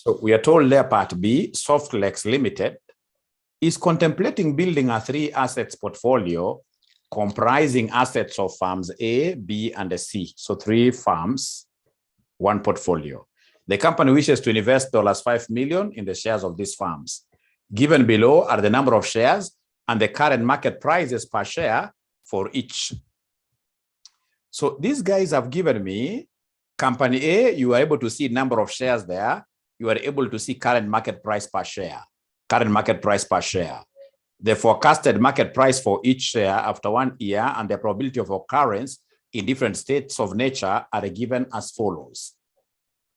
So we are told there part B, Softlex Limited is contemplating building a 3 assets portfolio comprising assets of firms A, B, and C. So 3 firms, 1 portfolio. The company wishes to invest $5 million in the shares of these firms. Given below are the number of shares and the current market prices per share for each. So these guys have given me company A, you are able to see number of shares there. You are able to see current market price per share. Current market price per share. The forecasted market price for each share after 1 year and the probability of occurrence in different states of nature are given as follows.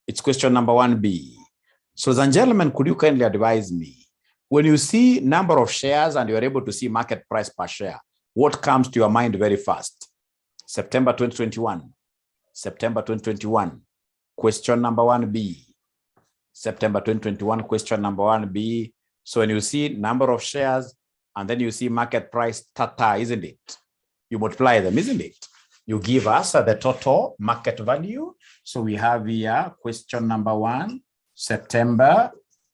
It's question number 1B. So, ladies and gentlemen, could you kindly advise me, when you see number of shares and you are able to see market price per share, what comes to your mind very fast? September 2021. September 2021. Question number 1B. September 2021, question number 1B. So when you see number of shares and then you see market price, isn't it? You multiply them, isn't it? You give us the total market value. So we have here question number 1, September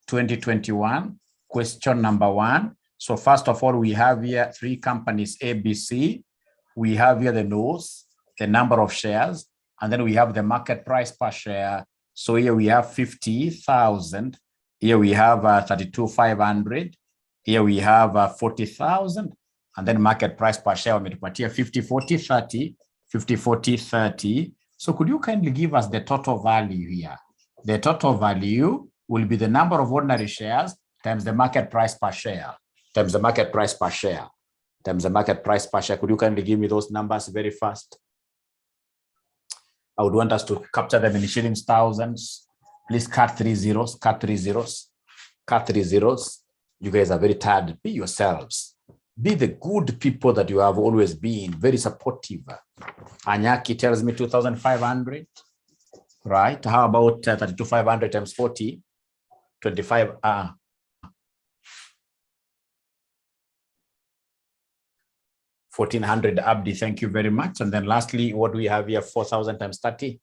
2021, question number 1. So first of all, we have here 3 companies, ABC. We have here the notes, the number of shares, and then we have the market price per share. So here we have 50,000. Here we have 32,500. Here we have 40,000. And then market price per share, here 50, 40, 30, 50, 40, 30. So could you kindly give us the total value here? The total value will be the number of ordinary shares times the market price per share, times the market price per share, times the market price per share. Could you kindly give me those numbers very fast? I would want us to capture them in shillings, thousands. Please cut 3 zeros, cut 3 zeros, cut 3 zeros. You guys are very tired. Be yourselves. Be the good people that you have always been, very supportive. Anyaki tells me 2,500, right? How about 32,500 times 40? 25, 1,400, Abdi, thank you very much. And then lastly, what do we have here? 4,000 times 30,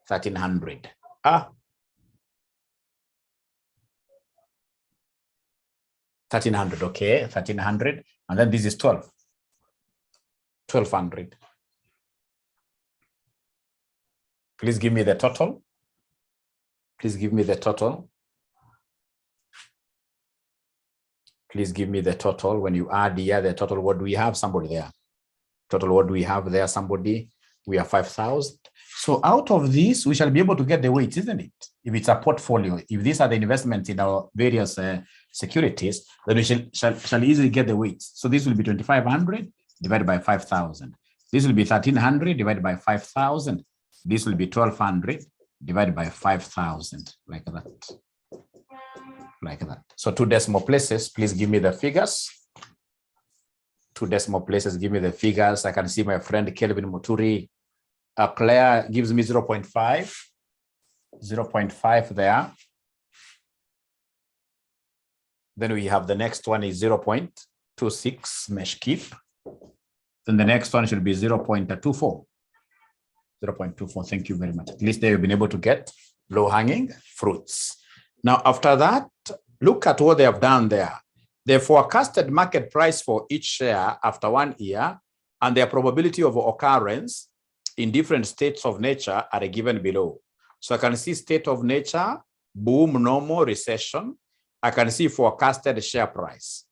1,300. 1,300, okay, 1,300. And then this is 1,200. Please give me the total. Please give me the total. Please give me the total. When you add here the total, what do we have? Somebody there. Total, what do we have there? Somebody. We have 5,000. So out of this, we shall be able to get the weights, isn't it? If it's a portfolio, if these are the investments in our various securities, then we shall easily get the weights. So this will be 2,500 divided by 5,000. This will be 1,300 divided by 5,000. This will be 1,200 divided by 5,000, like that. Like that. So 2 decimal places, please give me the figures. 2 decimal places, give me the figures. I can see my friend Kelvin Muturi. Claire gives me 0.5. 0.5 there. Then we have the next one is 0.26 mesh keep. Then the next one should be 0.24. 0.24. Thank you very much. At least they've been able to get low-hanging fruits. Now, after that, look at what they have done there. The forecasted market price for each share after 1 year and their probability of occurrence in different states of nature are given below. So I can see state of nature, boom, normal, recession. I can see forecasted share price,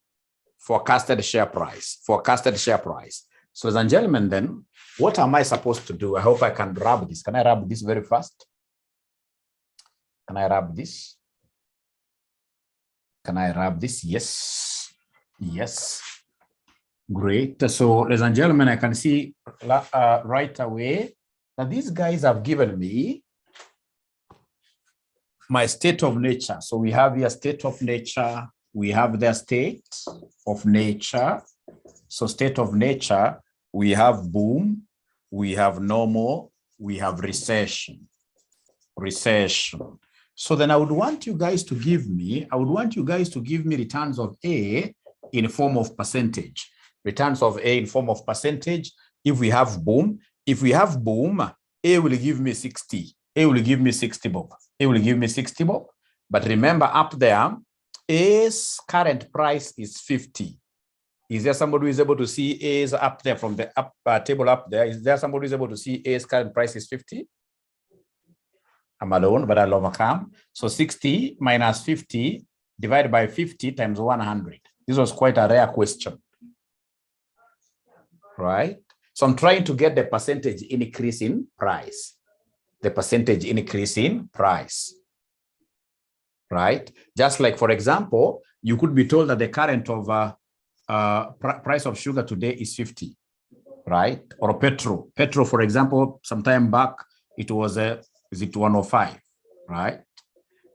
forecasted share price, forecasted share price. So, ladies and gentlemen, then, what am I supposed to do? I hope I can rub this. Can I rub this very fast? Can I rub this? Can I rub this? Yes. Yes. Great. So, ladies and gentlemen, I can see right away that these guys have given me my state of nature. So we have here state of nature. We have their state of nature. So state of nature, we have boom, we have normal, we have recession. Recession. So then I would want you guys to give me, returns of A in form of percentage. Returns of A in form of percentage. If we have boom, A will give me 60. A will give me 60 bob. A will give me 60 bob. But remember up there, A's current price is 50. Is there somebody who is able to see A's up there from the table up there? Is there somebody who is able to see A's current price is 50? I'm alone, but I'll overcome. So 60 minus 50 divided by 50 times 100. This was quite a rare question, right? So I'm trying to get the percentage increase in price. The percentage increase in price, right? Just like, for example, you could be told that the current of price of sugar today is 50, right? Or petrol. Petrol, for example, some time back, it was is it 105, right?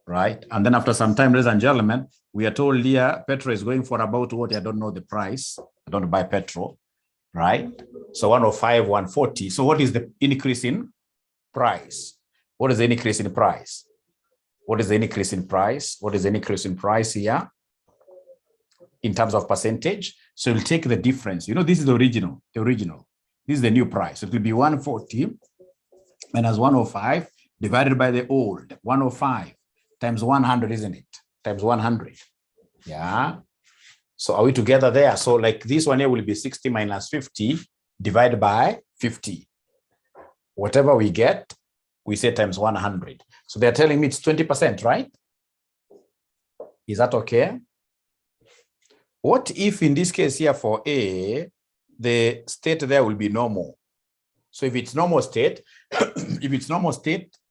Right. And then after some time, ladies and gentlemen, we are told here petrol is going for about what? I don't know the price. I don't buy petrol, right? So 105, 140. So what is the increase in price? What is the increase in price? What is the increase in price? What is the increase in price here in terms of percentage? So we'll take the difference. You know, this is the original. This is the new price. So it will be 140 minus 105 divided by the old 105 times 100, isn't it? Times 100. Yeah. So are we together there? So like this one here will be 60 minus 50 divided by 50. Whatever we get, we say times 100. So they're telling me it's 20%, right? Is that okay? What if in this case here for A, the state there will be normal? So if it's normal state,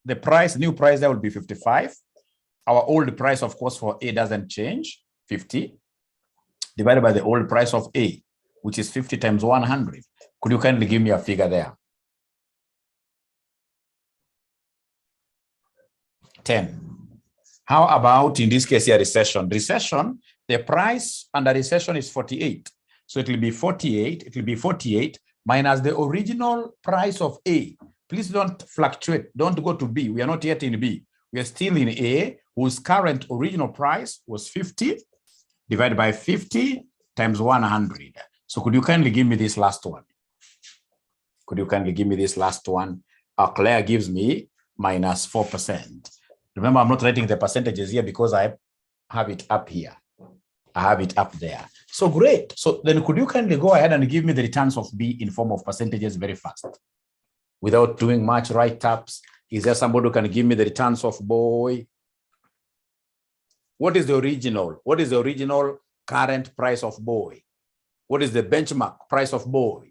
the price, new price there will be 55. Our old price, of course, for A doesn't change, 50, divided by the old price of A, which is 50 times 100. Could you kindly give me a figure there? 10. How about in this case here, recession? Recession, the price under recession is 48. So it will be 48. It will be 48 minus the original price of A. Please don't fluctuate. Don't go to B. We are not yet in B. We are still in A, whose current original price was 50 divided by 50 times 100. So could you kindly give me this last one? Could you kindly give me this last one? Claire gives me minus 4%. Remember, I'm not writing the percentages here because I have it up here. I have it up there. So great. So then could you kindly go ahead and give me the returns of B in form of percentages very fast? Without doing much write-ups. Is there somebody who can give me the returns of boy? What is the original? What is the original current price of boy? What is the benchmark price of boy?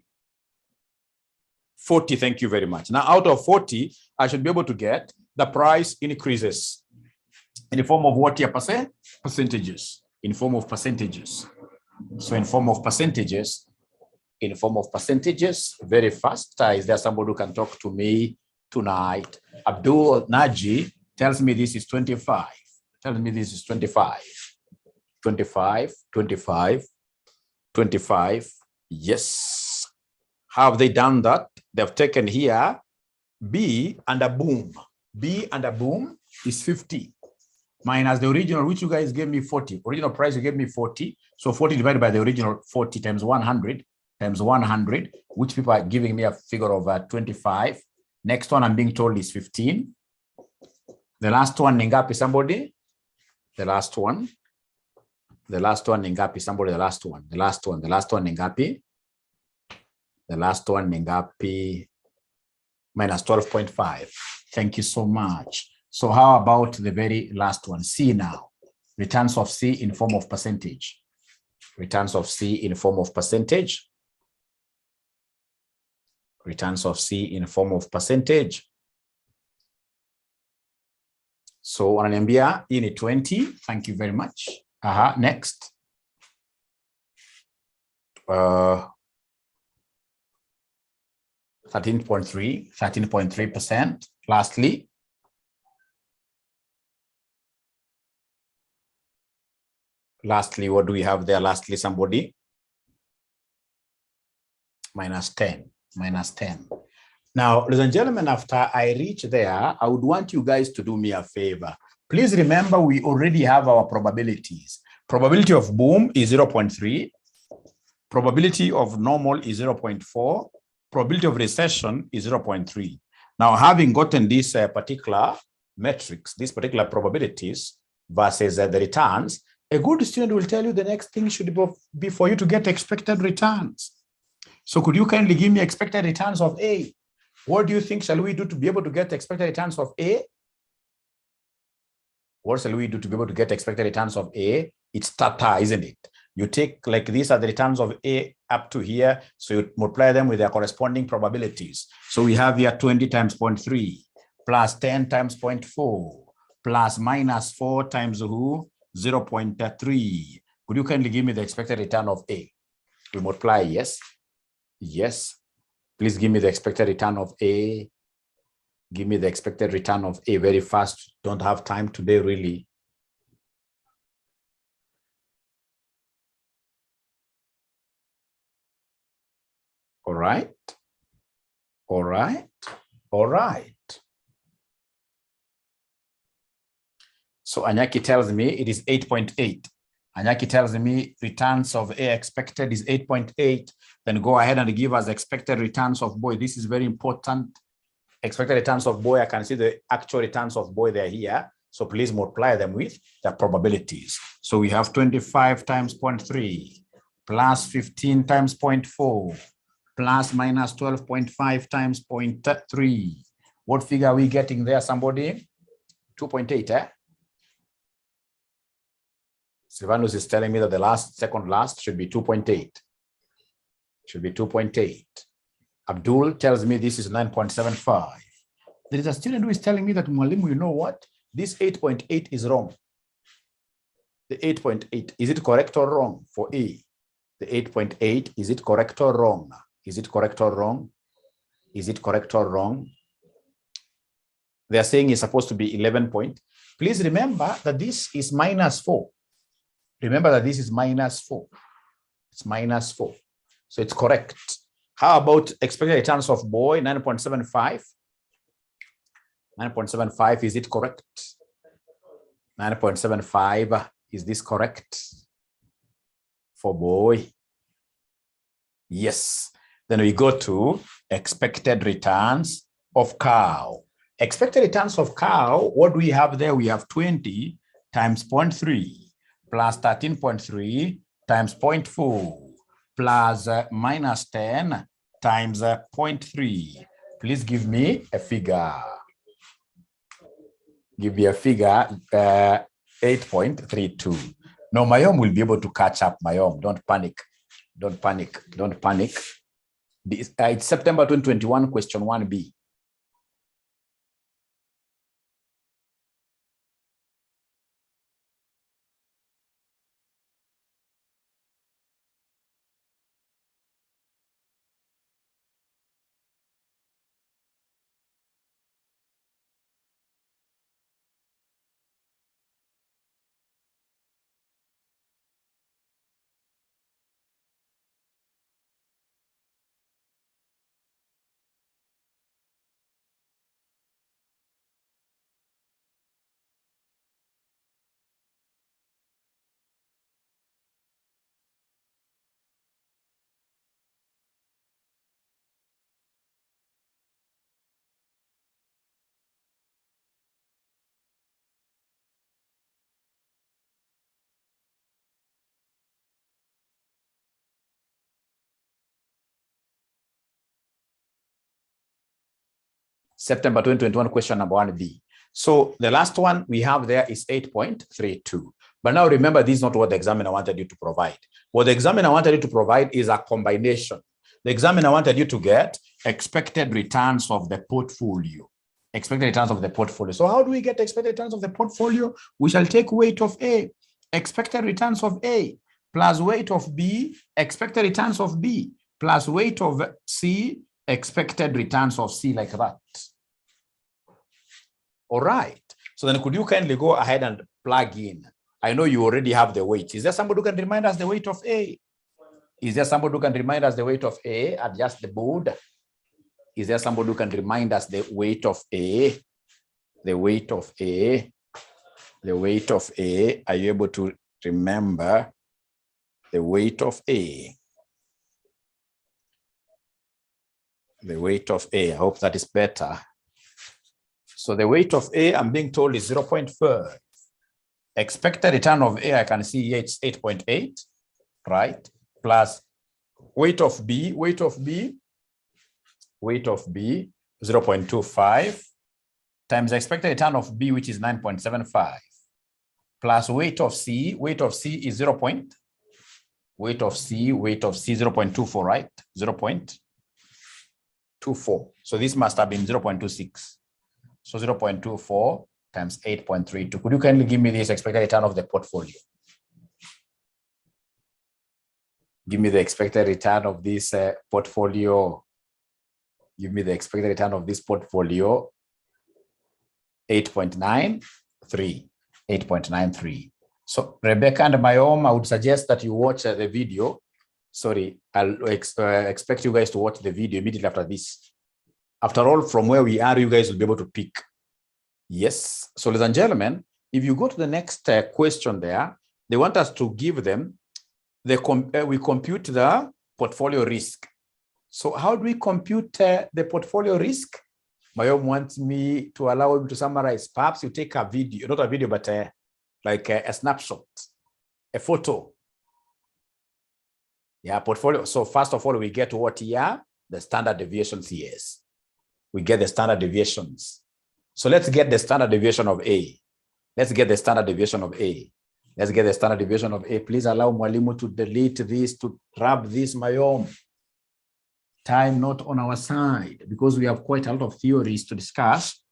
40, thank you very much. Now, out of 40, I should be able to get the price increases in the form of what here? Percentages. In form of percentages. So in form of percentages, very fast. Is there somebody who can talk to me tonight? Abdul Naji tells me this is 25. Tells me this is 25. 25, 25, 25. Yes. How have they done that? They've taken here B and a boom. B and a boom is 50 minus the original, which you guys gave me 40. Original price, you gave me 40. So 40 divided by the original 40 times 100 times 100, which people are giving me a figure of 25. Next one I'm being told is 15. The last one, Ningapi, somebody? The last one, Ningapi, somebody, the last one, Ningapi. The last one, Ningapi, minus 12.5. Thank you so much. So how about the very last one, C now? Returns of C in form of percentage. Returns of C in form of percentage. Returns of C in form of percentage. So wananiambia hii ni 20. Thank you very much. Next. 13.3%. Lastly. Lastly, what do we have there? Lastly, somebody? Minus 10. Minus 10. Now, ladies and gentlemen, after I reach there, I would want you guys to do me a favor. Please remember, we already have our probabilities. Probability of boom is 0.3. Probability of normal is 0.4. Probability of recession is 0.3. Now, having gotten this particular metrics, these particular probabilities, versus the returns, a good student will tell you the next thing should be for you to get expected returns. So could you kindly give me expected returns of A? What do you think shall we do to be able to get expected returns of A? What shall we do to be able to get expected returns of A? It's tata, isn't it? You take, like, these are the returns of A up to here. So you multiply them with their corresponding probabilities. So we have here 20 times 0.3 plus 10 times 0.4 plus minus 4 times 0.3. Could you kindly give me the expected return of A? We multiply, yes. Yes. Please give me the expected return of A. Give me the expected return of A very fast. Don't have time today, really. All right. All right. All right. So Anyaki tells me it is 8.8. Anyaki tells me returns of A expected is 8.8. Then go ahead and give us expected returns of boy. This is very important. Expected returns of boy, I can see the actual returns of boy, they're here. So please multiply them with the probabilities. So we have 25 times 0.3 plus 15 times 0.4 plus minus 12.5 times 0.3. What figure are we getting there, somebody? 2.8, eh? Silvanus is telling me that the second last should be 2.8. Should be 2.8. Abdul tells me this is 9.75. There is a student who is telling me that, Mwalimu, you know what? This 8.8 is wrong. The 8.8, is it correct or wrong for A? The 8.8, is it correct or wrong? Is it correct or wrong? Is it correct or wrong? They are saying it's supposed to be 11 point. Please remember that this is minus 4. Remember that this is minus 4. It's minus 4. So it's correct. How about expected returns of boy, 9.75? 9.75, is it correct? 9.75, is this correct for boy? Yes. Then we go to expected returns of cow. Expected returns of cow, what do we have there? We have 20 times 0.3 plus 13.3 times 0.4 plus minus 10 times 0.3. Please give me a figure. Give me a figure, 8.32. No, Mayom will be able to catch up, Mayom. Don't panic. Don't panic. Don't panic. It's September 2021, question 1B. September 2021, question number 1B. So the last one we have there is 8.32. But now remember, this is not what the examiner wanted you to provide. What the examiner wanted you to provide is a combination. The examiner wanted you to get expected returns of the portfolio. Expected returns of the portfolio. So how do we get expected returns of the portfolio? We shall take weight of A, expected returns of A, plus weight of B, expected returns of B, plus weight of C, expected returns of C, like that. All right. So then could you kindly go ahead and plug in? I know you already have the weight. Is there somebody who can remind us the weight of A? Is there somebody who can remind us the weight of A? Adjust the board. Is there somebody who can remind us the weight of A? The weight of A. The weight of A. Are you able to remember the weight of A? The weight of A. I hope that is better. So the weight of A, I'm being told, is 0.5. expected return of A, I can see here it's 8.8, right? Plus weight of B, 0.25 times expected return of B, which is 9.75, plus weight of C is 0.24, right? 0.24. So this must have been 0.26. So 0.24 times 8.32. Could you kindly give me this expected return of the portfolio? Give me the expected return of this portfolio. Give me the expected return of this portfolio. 8.93. 8.93. So Rebecca and 𝐬𝐿, I would suggest that you watch the video. Sorry, I'll expect you guys to watch the video immediately after this. After all, from where we are, you guys will be able to pick. Yes. So ladies and gentlemen, if you go to the next question there, they want us to give them we compute the portfolio risk. So how do we compute the portfolio risk? 𝐬𝐿 wants me to allow him to summarize. Perhaps you take a video, not a video, but like a snapshot, a photo. Yeah, portfolio. So first of all, we get what here? The standard deviations, yes. We get the standard deviations. So let's get the standard deviation of A. Let's get the standard deviation of A. Let's get the standard deviation of A. Please allow Mwalimu to delete this, to grab this, 𝐬𝐿. Time not on our side, because we have quite a lot of theories to discuss.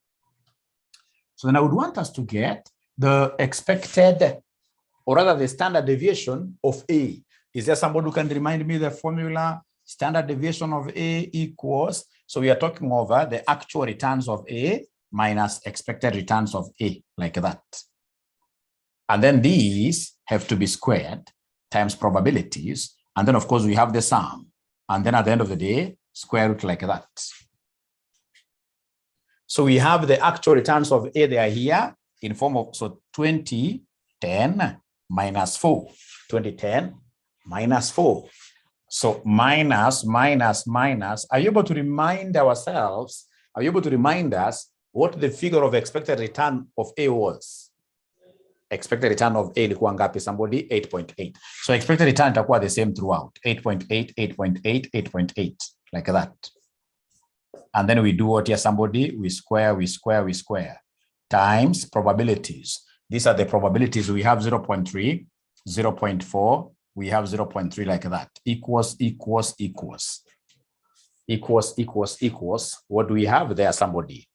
So then I would want us to get the expected, or rather the standard deviation of A. Is there somebody who can remind me the formula? Standard deviation of A equals, so we are talking over the actual returns of A minus expected returns of A, like that. And then these have to be squared times probabilities. And then of course we have the sum. And then at the end of the day, square root like that. So we have the actual returns of A, they are here in form of, so 2010 minus 4. 2010 minus 4. So minus. Are you able to remind ourselves, are you able to remind us what the figure of expected return of A was? Expected return of A ilikuwa ngapi somebody? 8.8. So expected return itakuwa the same throughout. 8.8, 8.8, 8.8, like that. And then we do what here somebody? We square. Times probabilities. These are the probabilities. We have 0.3, 0.4, we have 0.3, like that. Equals. What do we have there somebody?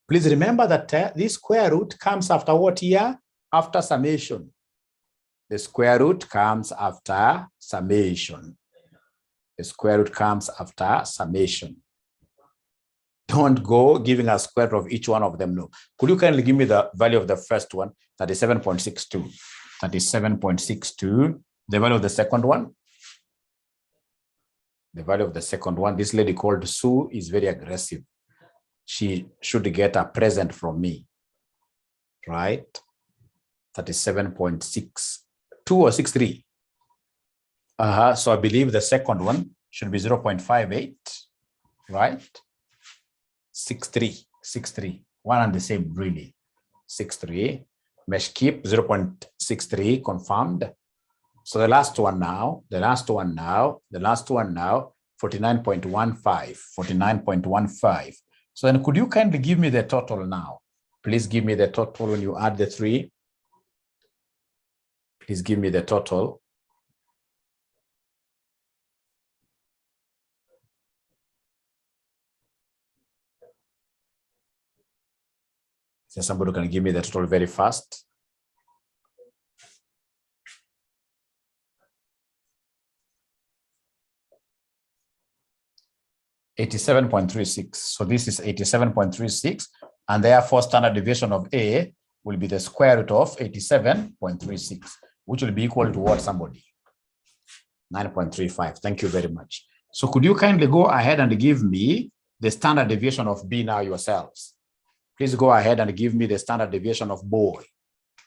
Please remember that this square root comes after what here? After summation. The square root comes after summation. The square root comes after summation. Don't go giving a square root of each one of them. No. Could you kindly give me the value of the first one? 37.62. 37.62. The value of the second one? The value of the second one. This lady called Sue is very aggressive. She should get a present from me. Right? 37.62 or 63. So I believe the second one should be 0.58, right? 63. One and the same, really. 63. Mesh keep 0.63 confirmed. So the last one now, 49.15. 49.15. So then could you kindly give me the total now? Please give me the total when you add the three. Please give me the total. So somebody can give me the total very fast. $87.36. So this is 87.36, and therefore standard deviation of A will be the square root of 87.36, which will be equal to what somebody? 9.35. Thank you very much. So could you kindly go ahead and give me the standard deviation of B now yourselves? Please go ahead and give me the standard deviation of boy.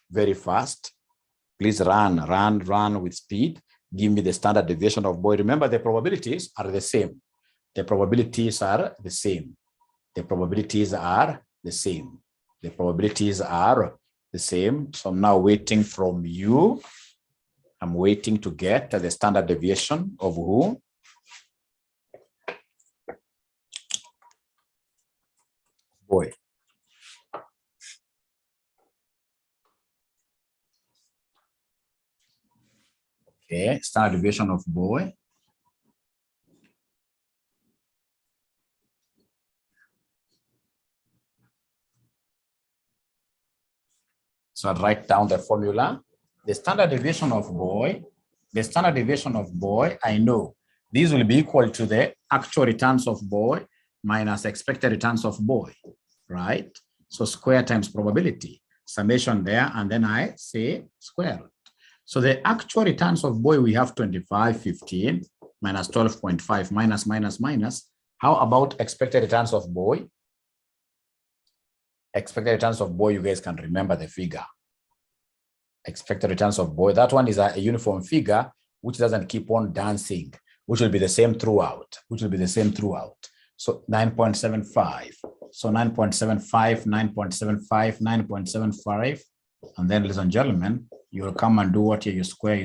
Very fast. Please run with speed. Give me the standard deviation of boy. Remember, the probabilities are the same. The probabilities are the same. The probabilities are the same. The probabilities are the same. So I'm now waiting from you. I'm waiting to get the standard deviation of who? Boy. Okay, standard deviation of boy. So I'll write down the formula. The standard deviation of boy, I know these will be equal to the actual returns of boy minus expected returns of boy, right? So square times probability, summation there, and then I say square root. So the actual returns of boy, we have 25, 15, minus 12.5, minus. How about expected returns of boy? Expected returns of boy, you guys can remember the figure. Expected returns of boy, that one is a uniform figure which doesn't keep on dancing, which will be the same throughout, So 9.75. So 9.75, 9.75, 9.75. And then, ladies and gentlemen, you will come and do what here? You square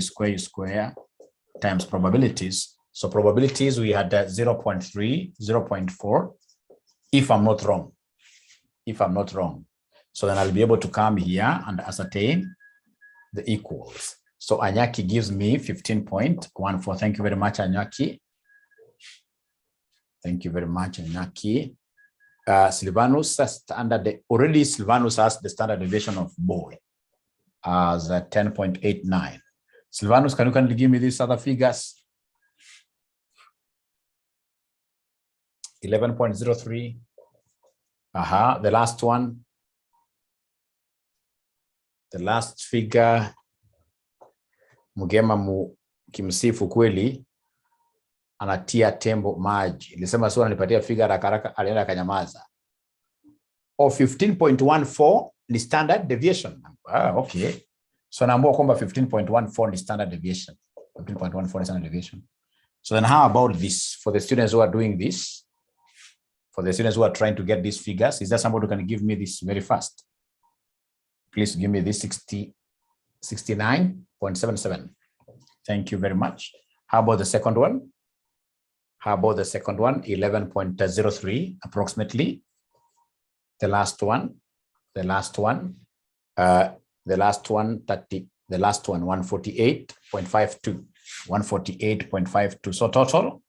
times probabilities. So probabilities, we had 0.3, 0.4, if I'm not wrong. So then I'll be able to come here and ascertain the equals. So 𝐬𝐞𝐜𝐿 gives me 15.14. Thank you very much, 𝐬𝐞𝐜𝐿. Thank you very much, 𝐬𝐞𝐜𝐿. Silvanus has the standard deviation of boy as 10.89. Silvanus, can you kindly give me these other figures? 11.03. The last one. The last figure. Mugema kimsifu kweli anatia tembo maji. Nilisema sio ananipatia figure haraka alienda akanyamaza. 15.14 ni standard deviation. Okay. So naambiwa kwamba 15.14 ni standard deviation. 15.14 is standard deviation. So then how about this for the students who are doing this? For the students who are trying to get these figures, is there somebody who can give me this very fast? Please give me this 69.77. Thank you very much. How about the second one? 11.03 approximately. The last one, 148.52. 148.52. So total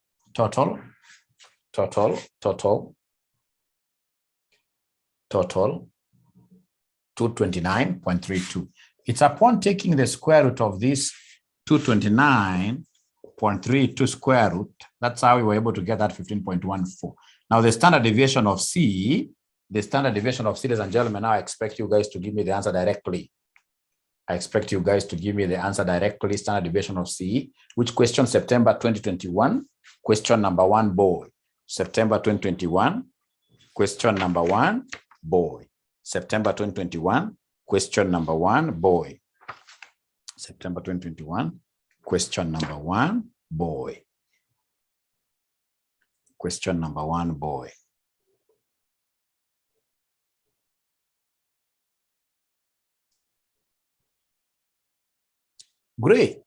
229.32. It's upon taking the square root of this 229.32 square root. That's how we were able to get that 15.14. Now the standard deviation of C, ladies and gentlemen, now I expect you guys to give me the answer directly. Standard deviation of C. Which question? September 2021. Question number 1, boy. September 2021. Question number 1, boy. September 2021. Question number 1, boy. September 2021. Question number 1, boy. Question number 1, boy. Great.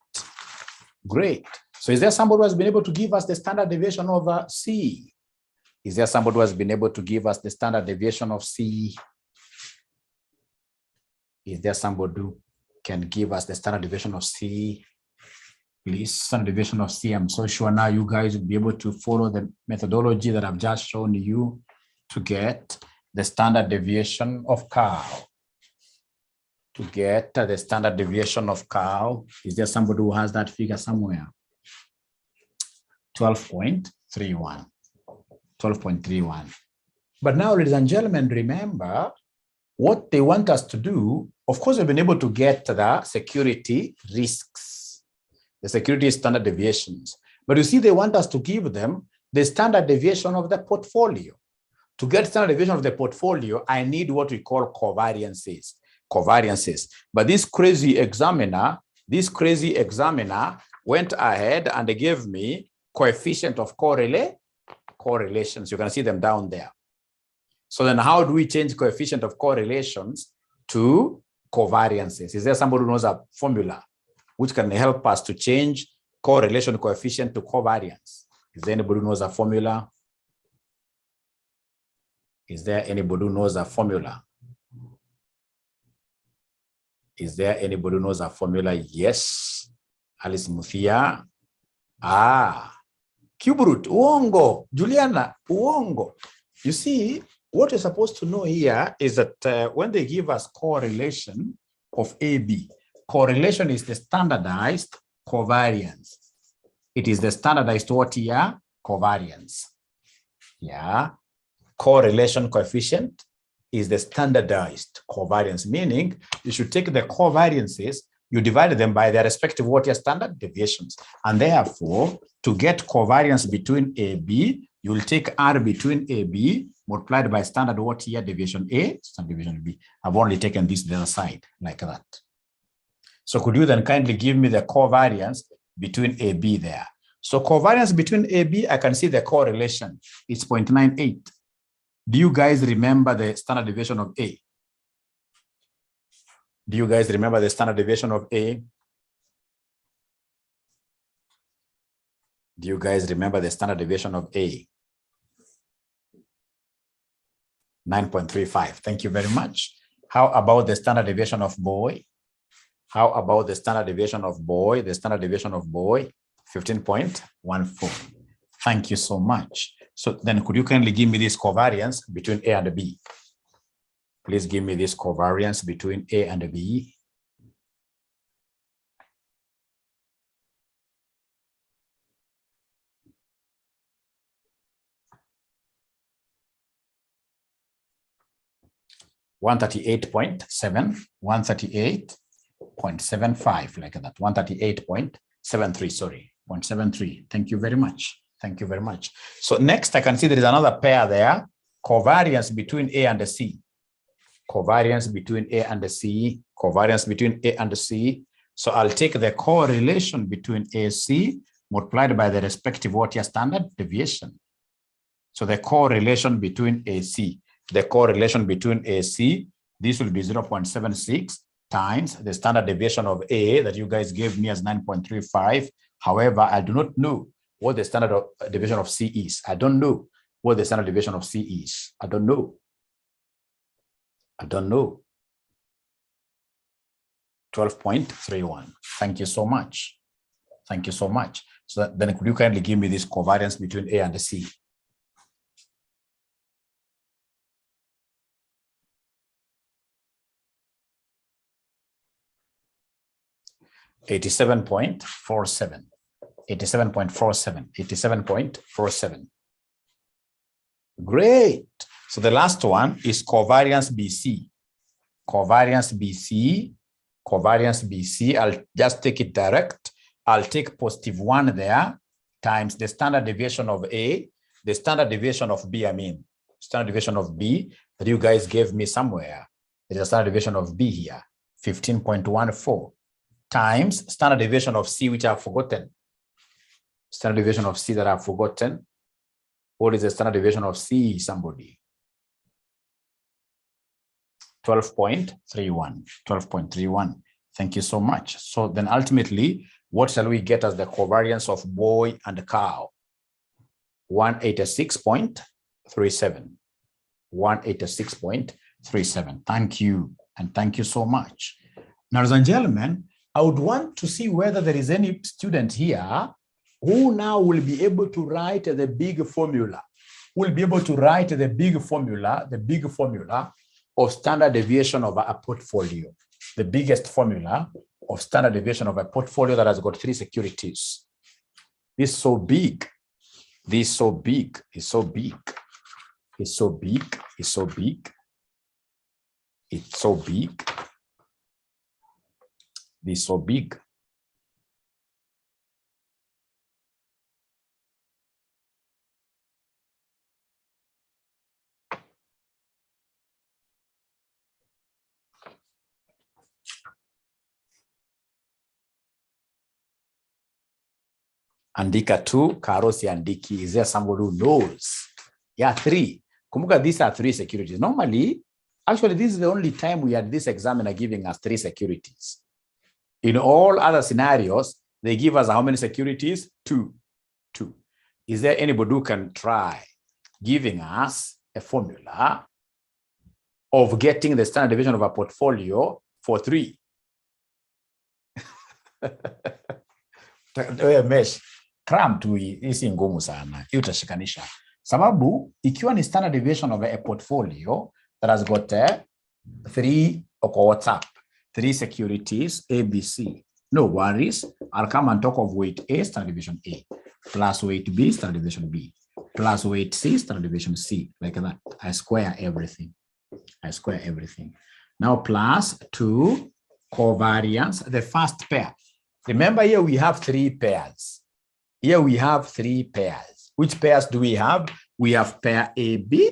So is there somebody who has been able to give us the standard deviation of C? Is there somebody who has been able to give us the standard deviation of C? Is there somebody who can give us the standard deviation of C? Please, standard deviation of C. I'm so sure now you guys will be able to follow the methodology that I've just shown you to get the standard deviation of 𝐬𝐞𝐜. To get the standard deviation of 𝐬𝐞𝐜, is there somebody who has that figure somewhere? 12.31. 12.31. But now, ladies and gentlemen, remember what they want us to do. Of course, we've been able to get the security risks, the security standard deviations. But you see, they want us to give them the standard deviation of the portfolio. To get standard deviation of the portfolio, I need what we call covariances. But this crazy examiner went ahead and they gave me coefficient of correlations. You can see them down there. So then how do we change coefficient of correlations to covariances. Is there somebody who knows a formula which can help us to change correlation coefficient to covariance? Is there anybody who knows a formula? Is there anybody who knows a formula? Is there anybody who knows a formula? Yes. Alice Muthia. Cube root, uongo. Juliana, uongo. You see, what you're supposed to know here is that when they give us correlation of AB, correlation is the standardized covariance. It is the standardized what here? Covariance. Yeah. Correlation coefficient is the standardized covariance, meaning you should take the covariances, you divide them by their respective what here standard deviations. And therefore, to get covariance between AB, you will take R between AB multiplied by standard what here deviation A, standard deviation B. I've only taken this the other side like that. So could you then kindly give me the covariance between AB there? So covariance between AB, I can see the correlation. It's 0.98. Do you guys remember the standard deviation of A? Do you guys remember the standard deviation of A? Do you guys remember the standard deviation of A? 9.35. Thank you very much. How about the standard deviation of boy? How about the standard deviation of boy? The standard deviation of boy, 15.14. Thank you so much. So then could you kindly give me this covariance between A and B? Please give me this covariance between A and B. $138.7, 138.75, like that, 138.73, sorry, 0.73. Thank you very much. Thank you very much. So next, I can see there is another pair there, covariance between A and C. Covariance between A and C, covariance between A and C. So I'll take the correlation between AC multiplied by the respective what here standard deviation. So the correlation between AC, the correlation between AC, this will be 0.76 times the standard deviation of A that you guys gave me as 9.35. However, I do not know what the standard deviation of C is. I don't know what the standard deviation of C is. I don't know. I don't know. 12.31. Thank you so much. Thank you so much. So then could you kindly give me this covariance between A and C? $87.47. 87.47. 87.47. Great. So the last one is covariance BC. Covariance BC. Covariance BC. I'll just take it direct. I'll take +1 there times the standard deviation of A, the standard deviation of B, standard deviation of B that you guys gave me somewhere. There's a standard deviation of B here, 15.14 times standard deviation of C, which I've forgotten. Standard deviation of C that I've forgotten. What is the standard deviation of C, somebody? 12.31. 12.31. Thank you so much. So then ultimately, what shall we get as the covariance of boy and cow? 186.37. 186.37. Thank you. And thank you so much. Now, ladies and gentlemen, I would want to see whether there is any student here who now will be able to write the big formula, will be able to write the big formula of standard deviation of a portfolio, the biggest formula of standard deviation of a portfolio that has got 3 securities. This is so big. This is so big. It's so big. It's so big. It's so big. It's so big. This is so big. Andika 2, Karosi andiki. Is there somebody who knows? Yeah, 3. Kumbuka, these are 3 securities. Normally, Actually, this is the only time we had this examiner giving us 3 securities. In all other scenarios, they give us how many securities? 2. Is there anybody who can try giving us a formula of getting the standard deviation of a portfolio for 3? Mesh, cram tu isi ngumu sana. Hiyo utashikanisha. Sababu, ikiwa ni standard deviation of a portfolio that has got 3, or what's up? 3 securities, A, B, C. No worries. I'll come and talk of weight A, standard deviation A, plus weight B, standard deviation B, plus weight C, standard deviation C, like that. I square everything. Now plus 2 covariance, the first pair. Remember, here we have 3 pairs. Which pairs do we have? We have pair AB,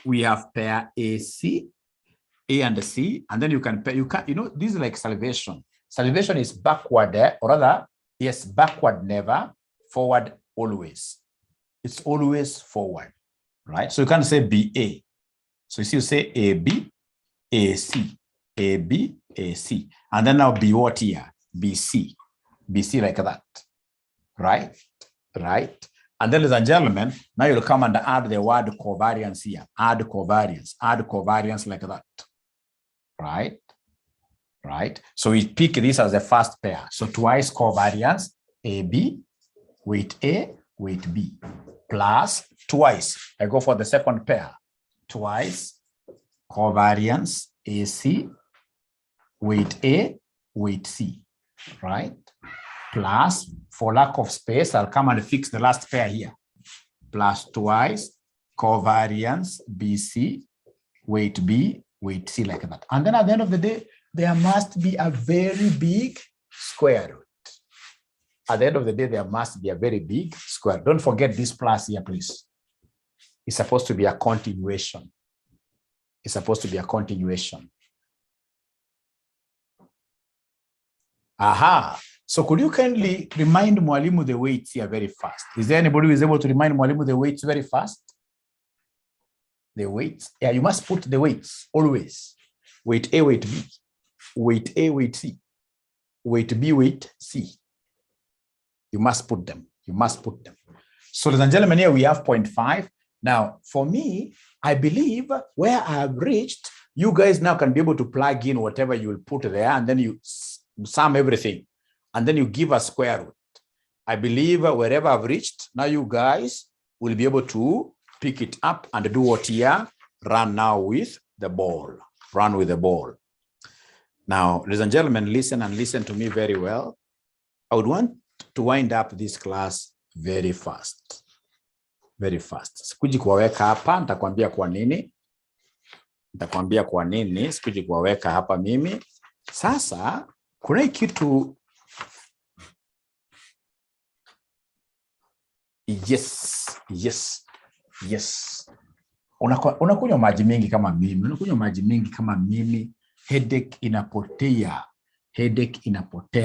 we have pair AC, A and C, and then you can pair, this is like salivation. Salivation is backward, or rather, yes, backward never, forward always. It's always forward, right? So you can say BA. So you say AB, AC, AB, AC, and then now B what here? BC like that, right? And then, ladies and gentlemen, now you'll come and add the word covariance here. Add covariance like that, right? So we pick this as the first pair. So twice covariance, AB, weight A, weight B, plus twice. I go for the second pair. Twice covariance, AC, weight A, weight C, right? Plus, for lack of space, I'll come and fix the last pair here. Plus twice covariance, BC, weight B, weight C, like that. And then at the end of the day, there must be a very big square root. At the end of the day, there must be a very big square. Don't forget this plus here, please. It's supposed to be a continuation. Aha. So could you kindly remind Mwalimu the weights here very fast? Is there anybody who is able to remind Mwalimu the weights very fast? The weights? Yeah, you must put the weights always. Weight A, weight B. Weight A, weight C. Weight B, weight C. You must put them. So, ladies and gentlemen, here we have 0.5. Now, for me, I believe where I have reached, you guys now can be able to plug in whatever you will put there, and then you sum everything, and then you give a square root. I believe wherever I've reached, now you guys will be able to pick it up and do what here? Run now with the ball. Run with the ball. Now, ladies and gentlemen, listen to me very well. I would want to wind up this class very fast. Sikuji kuwaweka hapa, nitakwambia kwa nini. Sikuji kuwaweka hapa mimi. Sasa, kuna kitu. Yes. Unakunywa maji mengi kama mimi. Headache inapotea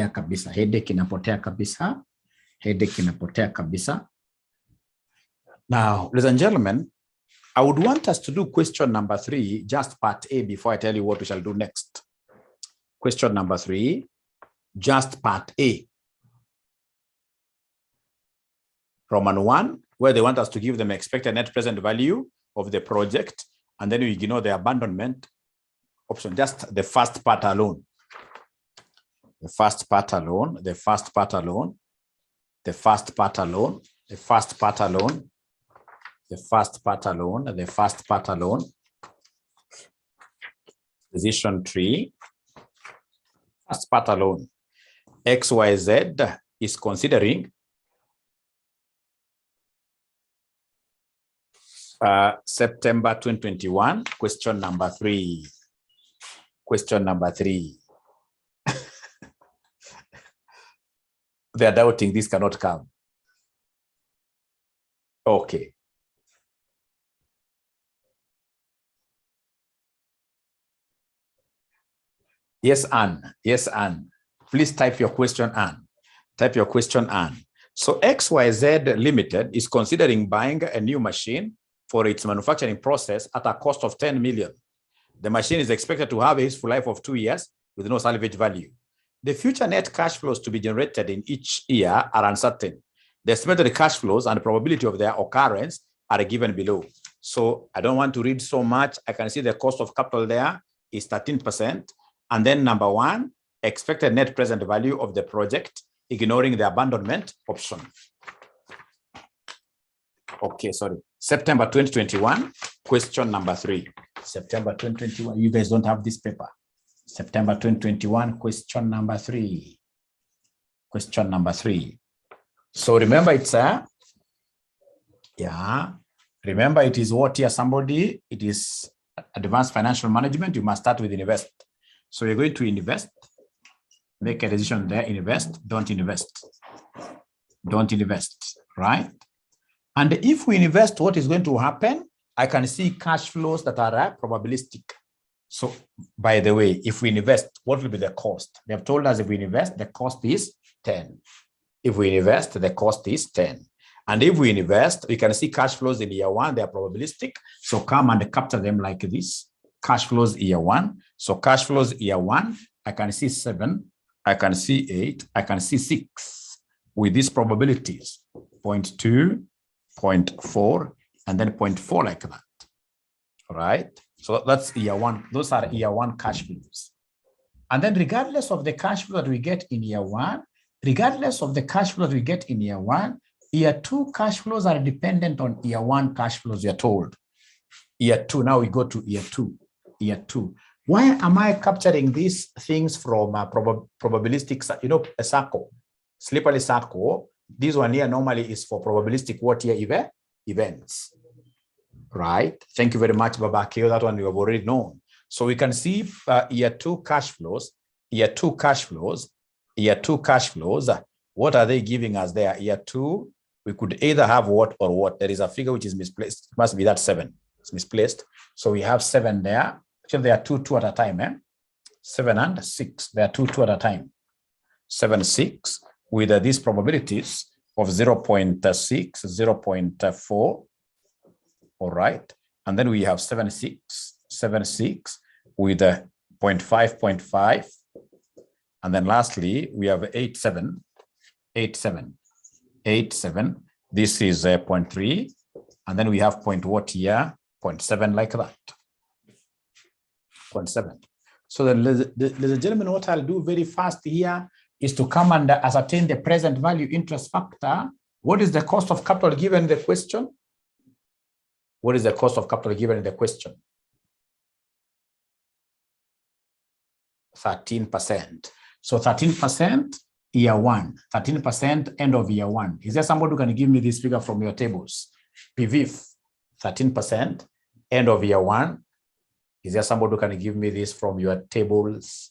kabisa. Now, ladies and gentlemen, I would want us to do question number 3, just part A, before I tell you what we shall do next. Question number 3, just part A. Roman 1, where they want us to give them expected net present value of the project, and then we ignore the abandonment option, just the first part alone. The first part alone. Decision tree. First part alone. XYZ is considering September 2021, question number 3. They are doubting this cannot come. Okay. Yes, Anne. Please type your question, Anne. So XYZ Limited is considering buying a new machine for its manufacturing process at a cost of 10 million. The machine is expected to have a useful life of 2 years with no salvage value. The future net cash flows to be generated in each year are uncertain. The estimated cash flows and the probability of their occurrence are given below. So I don't want to read so much. I can see the cost of capital there is 13%. And then number 1, expected net present value of the project, ignoring the abandonment option. Okay, sorry. September 2021, question number 3. September 2021, you guys don't have this paper. September 2021, question number 3. Question number 3. So remember it's remember it is what here, somebody, it is advanced financial management. You must start with invest. So you're going to invest, make a decision there, invest, don't invest. Don't invest, right? And if we invest, what is going to happen? I can see cash flows that are probabilistic. So, by the way, if we invest, what will be the cost? They have told us if we invest, the cost is 10. If we invest, the cost is 10. And if we invest, we can see cash flows in year 1, they are probabilistic. So come and capture them like this. Cash flows year 1. So cash flows year 1, I can see 7, I can see 8, I can see 6 with these probabilities, 0.2, 0.4, and then 0.4 like that. All right. So that's year 1. Those are year 1 cash flows. And then regardless of the cash flow that we get in year 1, regardless of the cash flow that we get in year 1, year 2 cash flows are dependent on year 1 cash flows, you're told. Year 2, now we go to year 2. Year 2. Why am I capturing these things from a probabilistic, a circle, slippery circle? This one here normally is for probabilistic what year events, right? Thank you very much, Baba Keo. That one we have already known. So we can see year 2 cash flows, year 2 cash flows, year 2 cash flows. What are they giving us there? Year 2, we could either have what or what. There is a figure which is misplaced. It must be that 7. It's misplaced. So we have 7 there. Actually, there are two at a time. 7 and 6. There are two at a time. 7, 6 with these probabilities of 0.6, 0.4. All right. And then we have 7, 6 with 0.5, 0.5. And then lastly, we have 8, 7. This is 0.3. And then we have point what here? 0.7 like that. 0.7. So ladies and gentlemen, what I'll do very fast here is to come and ascertain the present value interest factor. What is the cost of capital given in the question? What is the cost of capital given in the question? 13%. So 13% year 1, 13% end of year 1. Is there somebody who can give me this figure from your tables? PVIF, 13% end of year 1. Is there somebody who can give me this from your tables?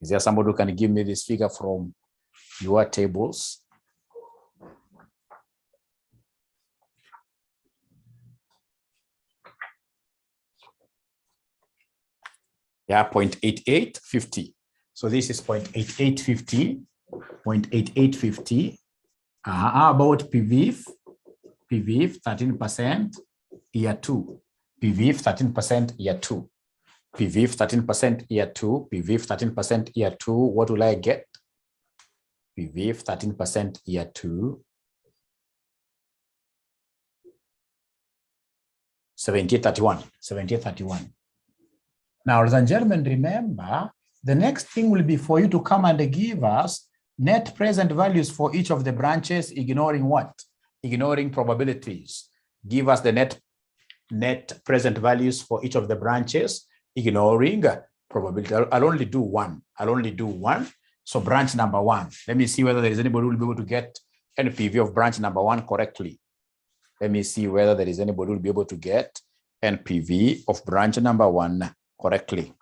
Is there somebody who can give me this figure from your tables? Yeah, 0.8850. So this is 0.8850. 0.8850. How about PVIF? PVIF 13% year 2. PVIF 13% year 2. PVIF 13% year 2. PVIF 13% year 2. What will I get? PVIF 13% year 2. 1731. 1731. Now, ladies and gentlemen, remember, the next thing will be for you to come and give us net present values for each of the branches, ignoring what? Ignoring probabilities. Give us the net present values for each of the branches, ignoring probability. I'll only do one. So branch number 1. Let me see whether there is anybody who will be able to get NPV of branch number 1 correctly. Let me see whether there is anybody who will be able to get NPV of branch number 1 correctly.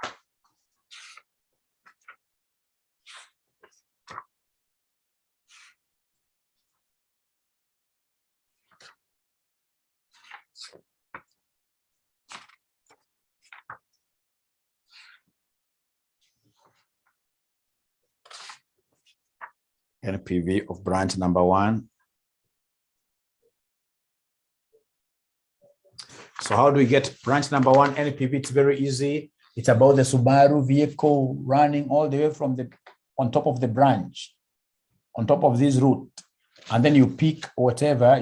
NPV of branch number 1. So how do we get branch number 1 NPV? It's very easy. It's about the Subaru vehicle running all the way from on top of the branch, on top of this route. And then you pick whatever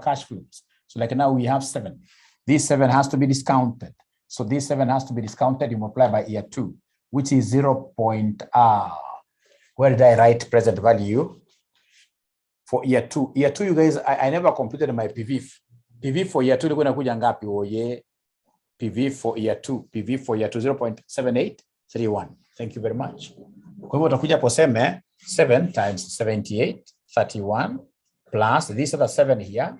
cash flows. So like now we have 7. This 7 has to be discounted. So this 7 has to be discounted. You multiply by year 2, which is 0. Where did I write present value? For year 2. Year 2, you guys, I never completed my PV. PV for year 2, you're going to ngapi? Oye, PV for year 2. PV for year 2, 0.7831. Thank you very much. Kwa hivyo utakuja poseme 7 times 7831 plus this other 7 here,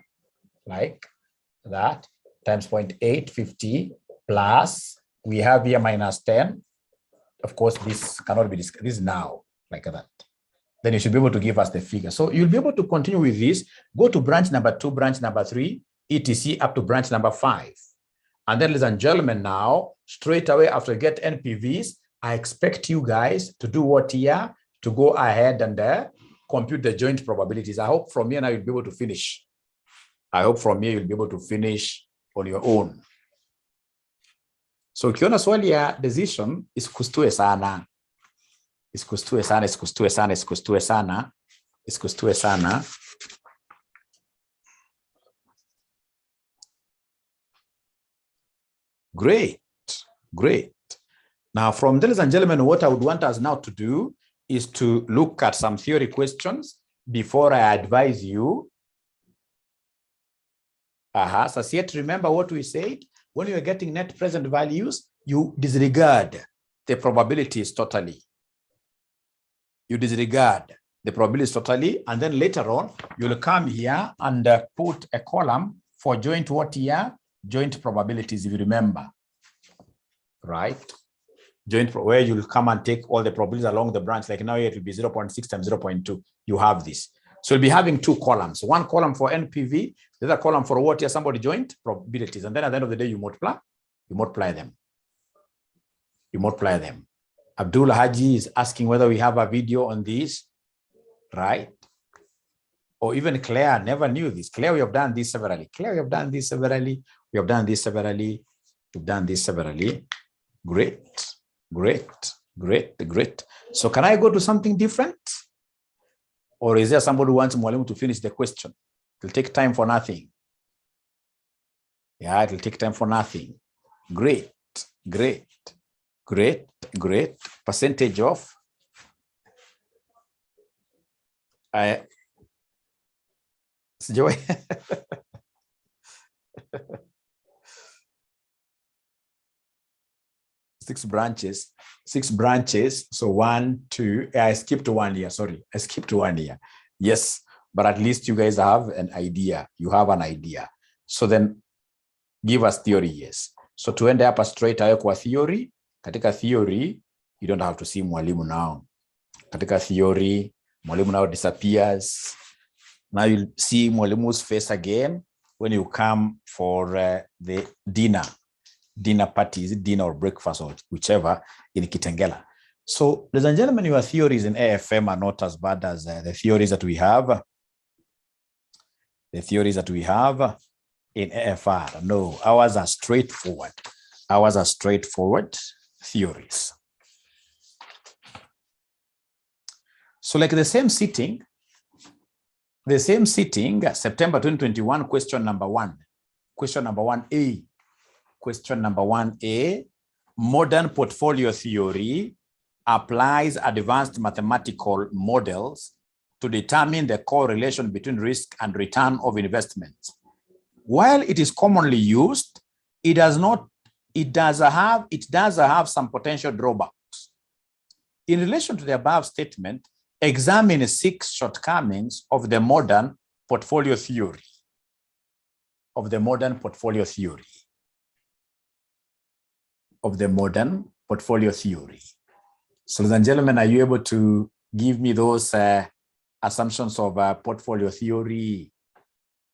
like that, times 0.850 plus we have here minus 10. Of course, this cannot be discussed. This is now like that. Then you should be able to give us the figure. So you'll be able to continue with this. Go to branch number 2, branch number 3, etc. up to branch number 5. And then, ladies and gentlemen, now straight away after you get NPVs, I expect you guys to do what here? To go ahead and compute the joint probabilities. I hope from here now you'll be able to finish. I hope from here you'll be able to finish on your own. So ukiona swali ya decision isikustue sana. Isikustue sana, isikustue sana, isikustue sana, isikustue sana. Great, great. Now from ladies and gentlemen, what I would want us now to do is to look at some theory questions before I advise you. So yet remember what we said, when you're getting net present values, you disregard the probabilities totally. You disregard the probabilities totally, and then later on, you'll come here and put a column for joint what here? Joint probabilities, if you remember, right? Joint, where you'll come and take all the probabilities along the branch, like now it will be 0.6 times 0.2. You have this. So you'll be having 2 columns, one column for NPV, the other column for what here? Somebody joint probabilities. And then at the end of the day, you multiply them. You multiply them. Abdul Haji is asking whether we have a video on this, right? Or even Claire never knew this. Claire, we have done this severally. Claire, we have done this severally. We have done this severally. We've done this severally. Great, great, great, great. So can I go to something different? Or is there somebody who wants Mwalimu to finish the question? It'll take time for nothing. Yeah, it'll take time for nothing. Great, great, great, great. Percentage of Joy. 6 branches. 6 branches. So 1, 2. I skipped 1 here. Sorry, I skipped 1 here. Yes, but at least you guys have an idea. You have an idea. So then give us theory. Yes. So to end up straight away kwa theory. Katika theory, you don't have to see Mwalimu now. Katika theory, Mwalimu now disappears. Now you'll see Mwalimu's face again when you come for the dinner party. Is it dinner or breakfast or whichever in Kitengela? So, ladies and gentlemen, your theories in AFM are not as bad as the theories that we have. The theories that we have in AFR. No, ours are straightforward. Ours are straightforward theories. So like the same sitting, September 2021, question number 1. Question number 1A. Question number 1A. Modern portfolio theory applies advanced mathematical models to determine the correlation between risk and return of investments. While it is commonly used, it does have some potential drawbacks. In relation to the above statement, examine 6 shortcomings of the modern portfolio theory. Of the modern portfolio theory. So, ladies and gentlemen, are you able to give me those assumptions of portfolio theory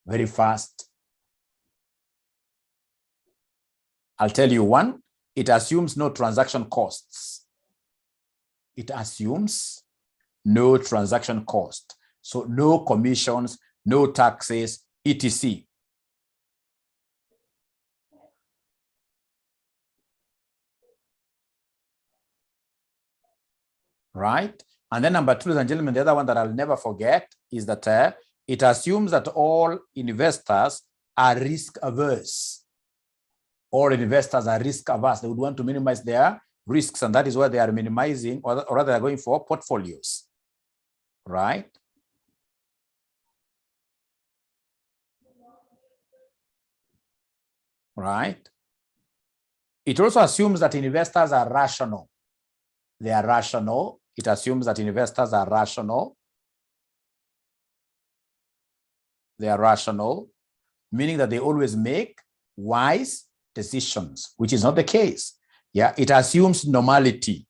very fast? I'll tell you. 1, it assumes no transaction costs. It assumes no transaction cost. So no commissions, no taxes, etc. right? And then number two, ladies and gentlemen, the other one that I'll never forget is that it assumes that all investors are risk averse. All investors are risk averse. They would want to minimize their risks, and that is why they are minimizing, or rather they're going for portfolios, right? Right? It also assumes that investors are rational. They are rational. It assumes that investors are rational. They are rational, meaning that they always make wise decisions, which is not the case. Yeah, it assumes normality.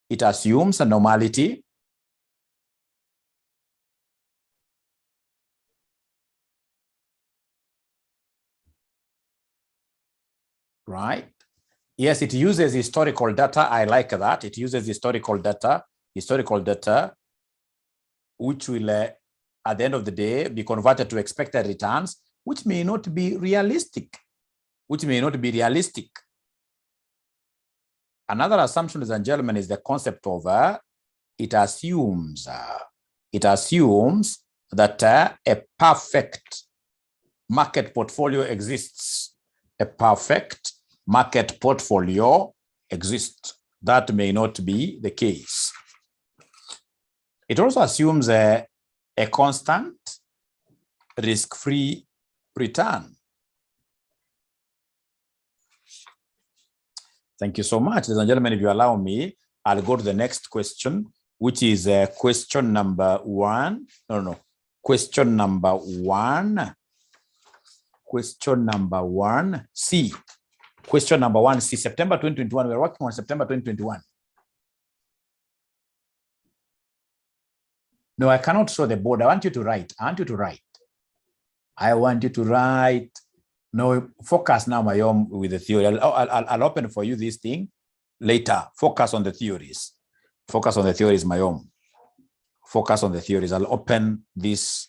It assumes a normality. Right? Yes, it uses historical data. I like that. It uses historical data, which will, at the end of the day, be converted to expected returns, which may not be realistic. Another assumption, ladies and gentlemen, is the concept of it assumes that a perfect market portfolio exists. A perfect market portfolio exists. That may not be the case. It also assumes a constant risk-free return. Thank you so much, ladies and gentlemen. If you allow me, I'll go to the next question, which is question number one. Question number one. Question number 1C. Question number 1C, September 2021. We're working on September 2021. No, I cannot show the board. I want you to write. I want you to write. No, focus now, Mayom, with the theory. I'll open for you this thing later. Focus on the theories. Mayom. Focus on the theories. I'll open this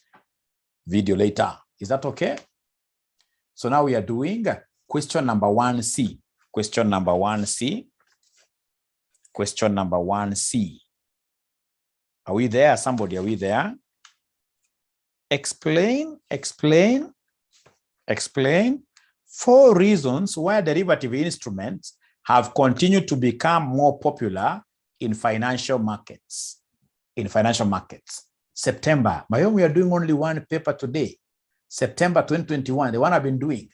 video later. Is that okay? So now we are doing question number 1C. Question number 1C. Are we there? Somebody, are we there? Explain 4 reasons why derivative instruments have continued to become more popular in financial markets. September. Mayom, we are doing only one paper today. September 2021, the one I've been doing.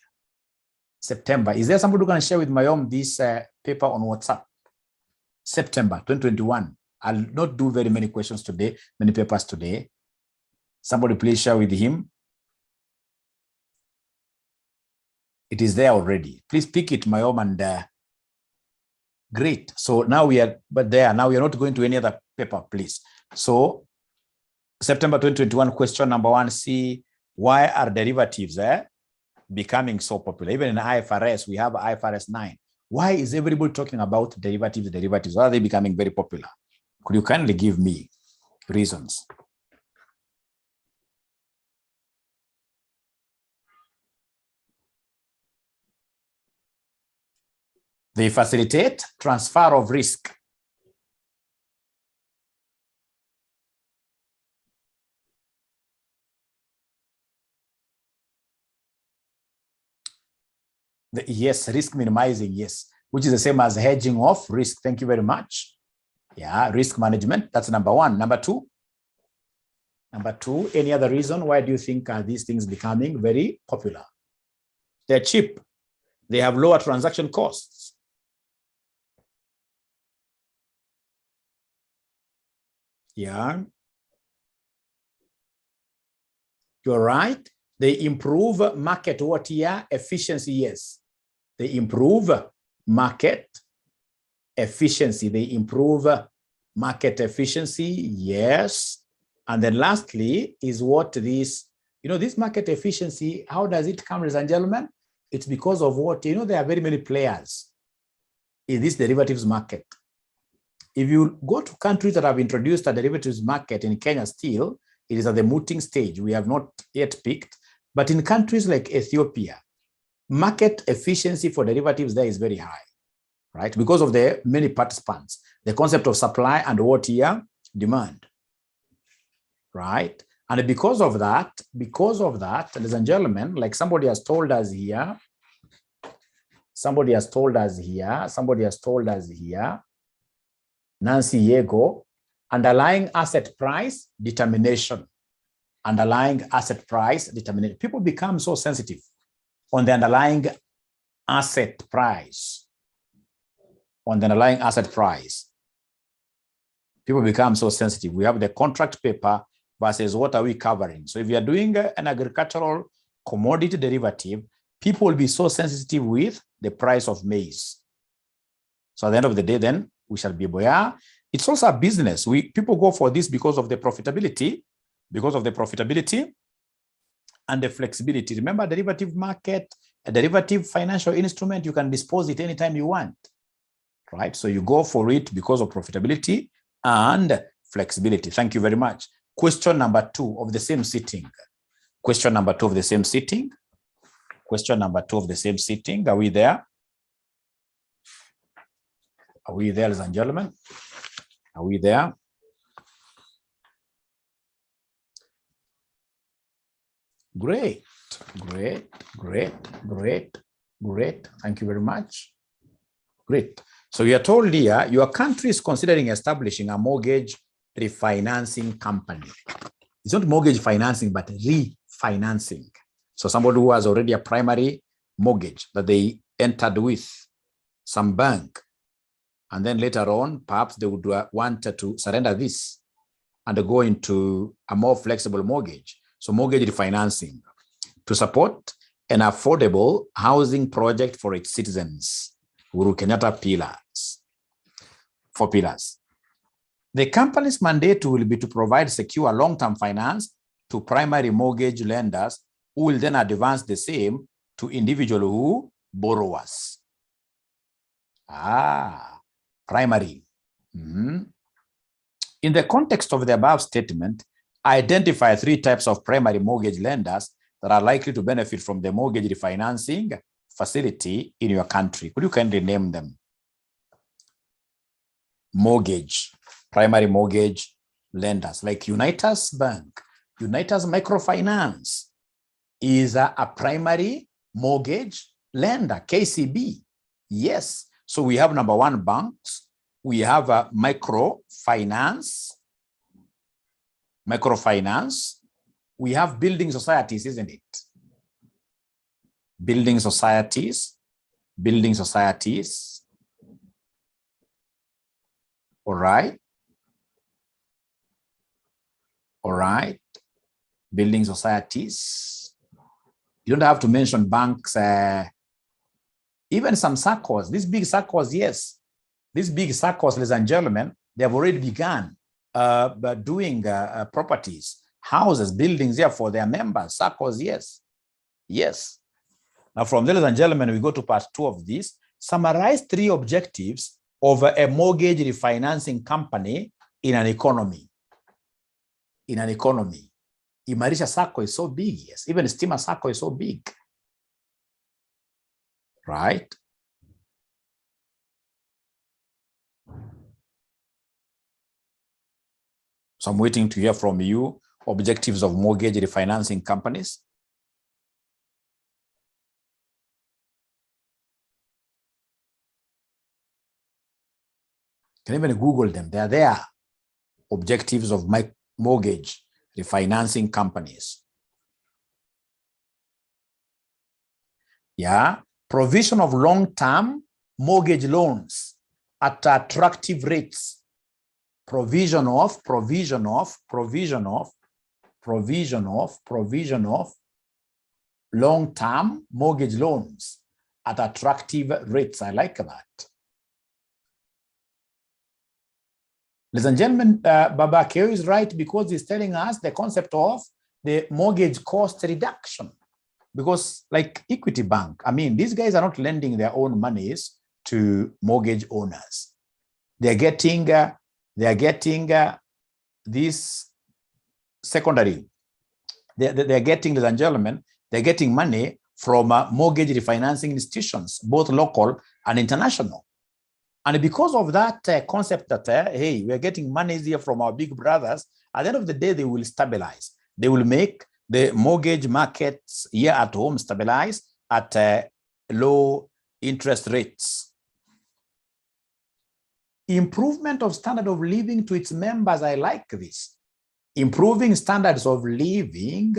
September. Is there somebody who can share with Mayom this paper on WhatsApp? September 2021. I'll not do very many questions today, many papers today. Somebody please share with him. It is there already. Please pick it, Mayom, and great. So now we are, now we are not going to any other paper, please. So September 2021, question number 1C. Why are derivatives becoming so popular? Even in IFRS, we have IFRS 9. Why is everybody talking about derivatives? Why are they becoming very popular? Could you kindly give me reasons? They facilitate transfer of risk. Yes, risk minimizing, yes, which is the same as hedging of risk. Thank you very much. Yeah, risk management, that's number 1. Number 2, any other reason why do you think are these things becoming very popular? They're cheap. They have lower transaction costs. Yeah. You're right. They improve market what here? Efficiency, yes. They improve market efficiency. Yes. And then lastly is what this, this market efficiency, how does it come, ladies and gentlemen? It's because of what, there are very many players in this derivatives market. If you go to countries that have introduced a derivatives market, in Kenya still, it is at the mooting stage. We have not yet picked. But in countries like Ethiopia, market efficiency for derivatives there is very high, right? Because of the many participants. The concept of supply and what here? Demand. Right? And because of that, ladies and gentlemen, like somebody has told us here, Nancy Yego, underlying asset price determination. Underlying asset price determination. People become so sensitive on the underlying asset price. On the underlying asset price. People become so sensitive. We have the contract paper versus what are we covering. So if you are doing an agricultural commodity derivative, people will be so sensitive with the price of maize. So at the end of the day, then we shall be boya. It's also a business. People go for this because of the profitability, and the flexibility. Remember, derivative market, a derivative financial instrument, you can dispose it anytime you want, right? So you go for it because of profitability and flexibility. Thank you very much. Question number 2 of the same sitting. Question number 2 of the same sitting. Question number 2 of the same sitting. Are we there? Are we there, ladies and gentlemen? Are we there? Great, great, great, great, great. Thank you very much. Great. So you are told here, your country is considering establishing a mortgage refinancing company. It's not mortgage financing, but refinancing. So somebody who has already a primary mortgage that they entered with some bank, and then later on, perhaps they would want to surrender this and go into a more flexible mortgage. So mortgage refinancing to support an affordable housing project for its citizens. Uhuru Kenyatta pillars. 4 pillars. The company's mandate will be to provide secure long-term finance to primary mortgage lenders who will then advance the same to individual borrowers. Primary. In the context of the above statement, identify 3 types of primary mortgage lenders that are likely to benefit from the mortgage refinancing facility in your country. Could you kindly name them? Primary mortgage lenders like Unitas Bank. Unitas Microfinance is a primary mortgage lender, KCB. Yes. So we have number 1 banks. We have a microfinance. We have building societies, isn't it? Building societies. All right. Building societies. You don't have to mention banks, even some SACCOs, these big SACCOs, yes. These big SACCOs, ladies and gentlemen, they have already begun doing properties, houses, buildings there for their members. SACCOs, yes. Yes. Now from there, ladies and gentlemen, we go to part 2 of this. Summarize 3 objectives of a mortgage refinancing company in an economy. Imarisha SACCO is so big, yes. Even Stima SACCO is so big. Right? So I'm waiting to hear from you objectives of mortgage refinancing companies. You can even Google them. They are there. Objectives of my mortgage refinancing companies. Yeah. Provision of long-term mortgage loans at attractive rates. Provision of long-term mortgage loans at attractive rates. I like that. Ladies and gentlemen, 𝐬𝐞𝐜𝐿 is right because he's telling us the concept of the mortgage cost reduction. Because like Equity Bank, I mean, these guys are not lending their own monies to mortgage owners. They're getting this secondary. They're getting, ladies and gentlemen, they're getting money from mortgage refinancing institutions, both local and international. And because of that concept that, hey, we're getting money here from our big brothers, at the end of the day, they will stabilize. They will make the mortgage markets here at home stabilize at low interest rates. Improvement of standard of living to its members. I like this. Improving standards of living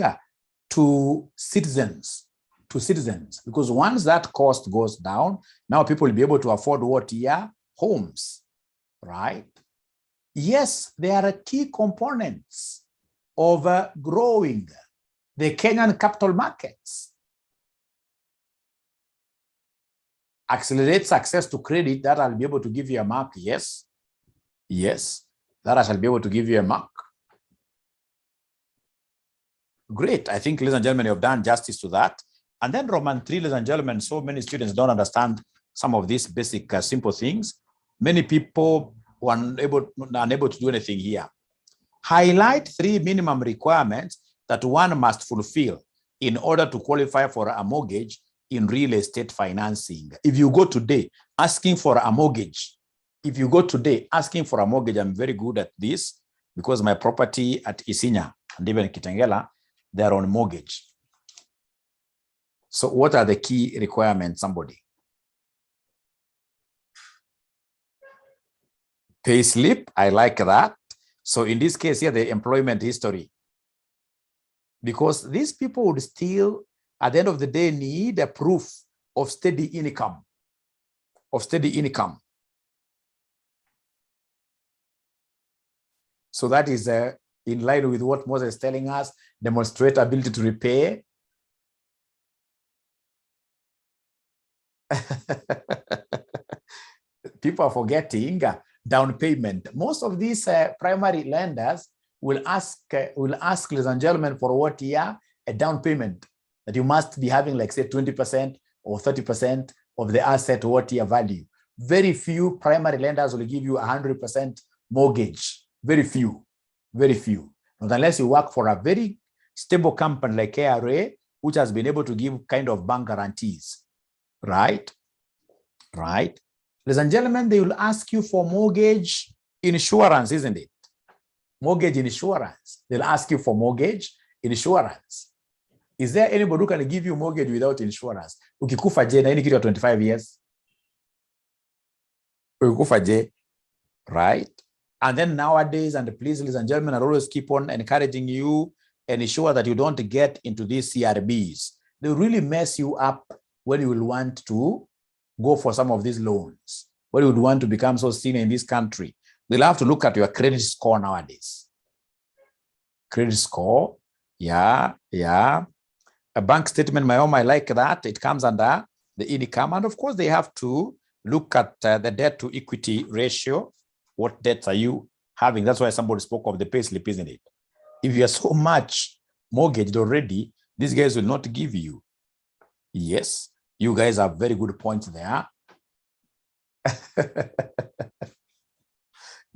to citizens. Because once that cost goes down, now people will be able to afford what here? Homes, right? Yes, there are key components of growing the Kenyan capital markets. Accelerate access to credit, that I'll be able to give you a mark. Yes, that I shall be able to give you a mark. Great. I think, ladies and gentlemen, you have done justice to that. And then Roman 3, ladies and gentlemen, so many students don't understand some of these basic simple things. Many people were unable to do anything here. Highlight 3 minimum requirements that one must fulfill in order to qualify for a mortgage in real estate financing. If you go today asking for a mortgage, I'm very good at this because my property at Isinya and even Kitengela, they're on mortgage. So what are the key requirements, somebody? Pay slip, I like that. So in this case here, the employment history. Because these people would still, at the end of the day, need a proof of steady income. So that is in line with what Moses is telling us, demonstrate ability to repay. People are forgetting down payment. Most of these primary lenders will ask, ladies and gentlemen, for what year? A down payment that you must be having, like say 20% or 30% of the asset what year value. Very few primary lenders will give you 100% mortgage. Very few. Not unless you work for a very stable company like KRA, which has been able to give kind of bank guarantees. Right? Ladies and gentlemen, they will ask you for mortgage insurance, isn't it? Mortgage insurance. They'll ask you for mortgage insurance. Is there anybody who can give you mortgage without insurance? Ukikufa je na hii kitu ya 25 years. Ukikufa je, right? And then nowadays, and please, ladies and gentlemen, I always keep on encouraging you and ensure that you don't get into these CRBs. They really mess you up when you will want to go for some of these loans, when you would want to become so senior in this country. They'll have to look at your credit score nowadays. Credit score, yeah. A bank statement, my own, I like that. It comes under the income. And of course, they have to look at the debt to equity ratio. What debts are you having? That's why somebody spoke of the pay slip, isn't it? If you are so much mortgaged already, these guys will not give you. Yes, you guys have very good points there.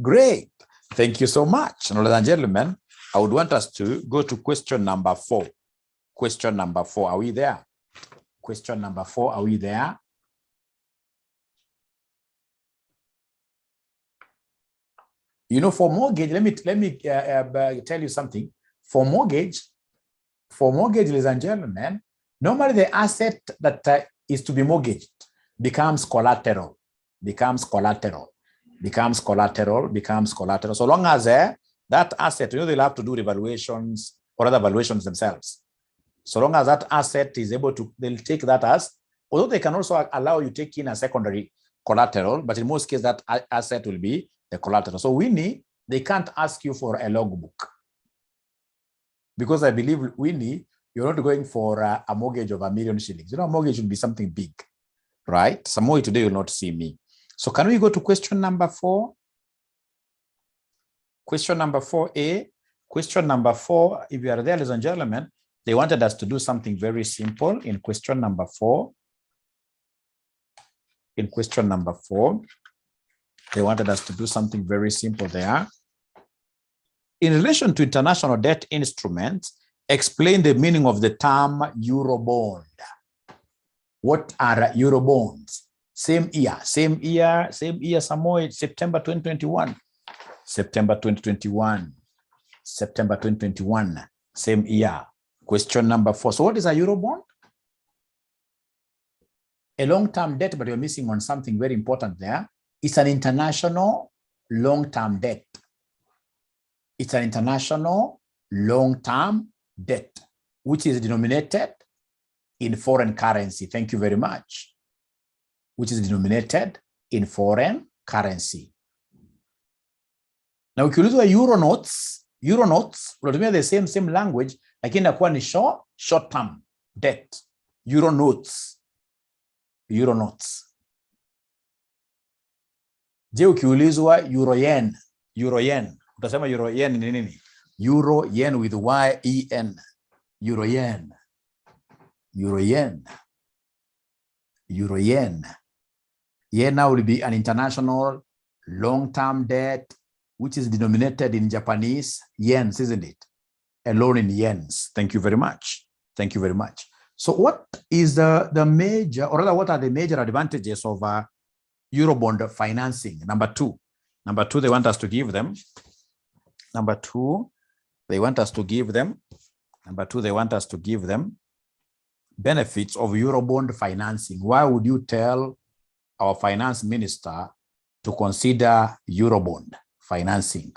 Great. Thank you so much. Ladies and gentlemen, I would want us to go to question number 4. Question number 4. Are we there? Question number 4. Are we there? You know, for mortgage, let me tell you something. For mortgage, ladies and gentlemen, normally the asset that is to be mortgaged becomes collateral. So long as that asset, you know, they'll have to do revaluations or other valuations themselves. So long as that asset is able to, they'll take that as, although they can also allow you to take in a secondary collateral, but in most cases that asset will be the collateral. So Winnie, they can't ask you for a logbook. Because I believe, Winnie, you're not going for a mortgage of $1 million shillings. You know, a mortgage should be something big, right? Some more today will not see me. So can we go to question number 4? Question number 4A. Question number 4, if you are there, ladies and gentlemen, they wanted us to do something very simple in question number 4. In question number 4, they wanted us to do something very simple there. In relation to international debt instruments, explain the meaning of the term Eurobond. What are Eurobonds? Same year, Samoy, September 2021. September 2021, same year. Question number 4. So what is a Eurobond? A long-term debt, but you're missing on something very important there. It's an international long-term debt. It's an international long-term debt, which is denominated in foreign currency. Thank you very much. Which is denominated in foreign currency. Now, ukiulizwa euro notes, unatumia the same language, lakini inakuwa ni short-term debt. Euro notes. Je, ukiulizwa euro yen, utasema euro yen ni nini? Euro yen with Y-E-N. Euro yen. Yen now will be an international long-term debt, which is denominated in Japanese yens, isn't it? A loan in yens. Thank you very much. So what is the major, or rather, what are the major advantages of Eurobond financing? Number two, they want us to give them. Benefits of Eurobond financing. Why would you tell our finance minister to consider Eurobond financing?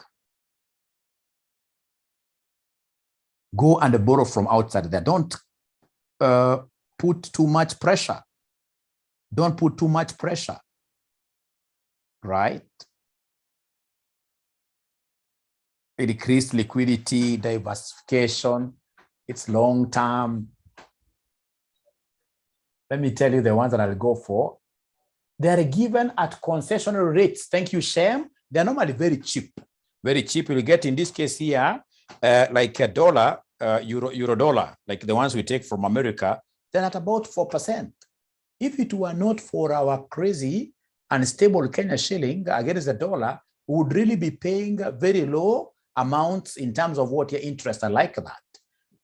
Go and borrow from outside there. Don't put too much pressure. Right? Increased liquidity, diversification. It's long term. Let me tell you the ones that I'll go for. They are given at concessional rates. Thank you, Shem. They're normally very cheap. You'll get in this case here, like a dollar, euro dollar, like the ones we take from America, they're at about 4%. If it were not for our crazy unstable Kenya shilling against the dollar, we would really be paying very low amounts in terms of what your interests are like that,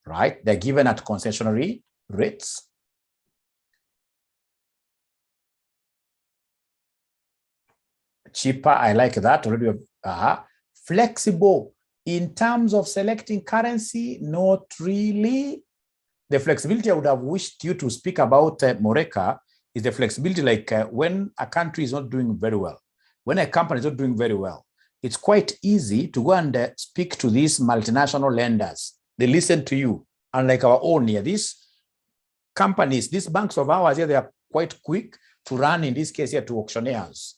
right? They're given at concessionary rates. Cheaper, I like that already. Flexible in terms of selecting currency, not really. The flexibility I would have wished you to speak about, Moreka, is the flexibility like when a country is not doing very well, when a company is not doing very well, it's quite easy to go and speak to these multinational lenders. They listen to you. Unlike our own here, these companies, these banks of ours here, they are quite quick to run, in this case here, to auctioneers.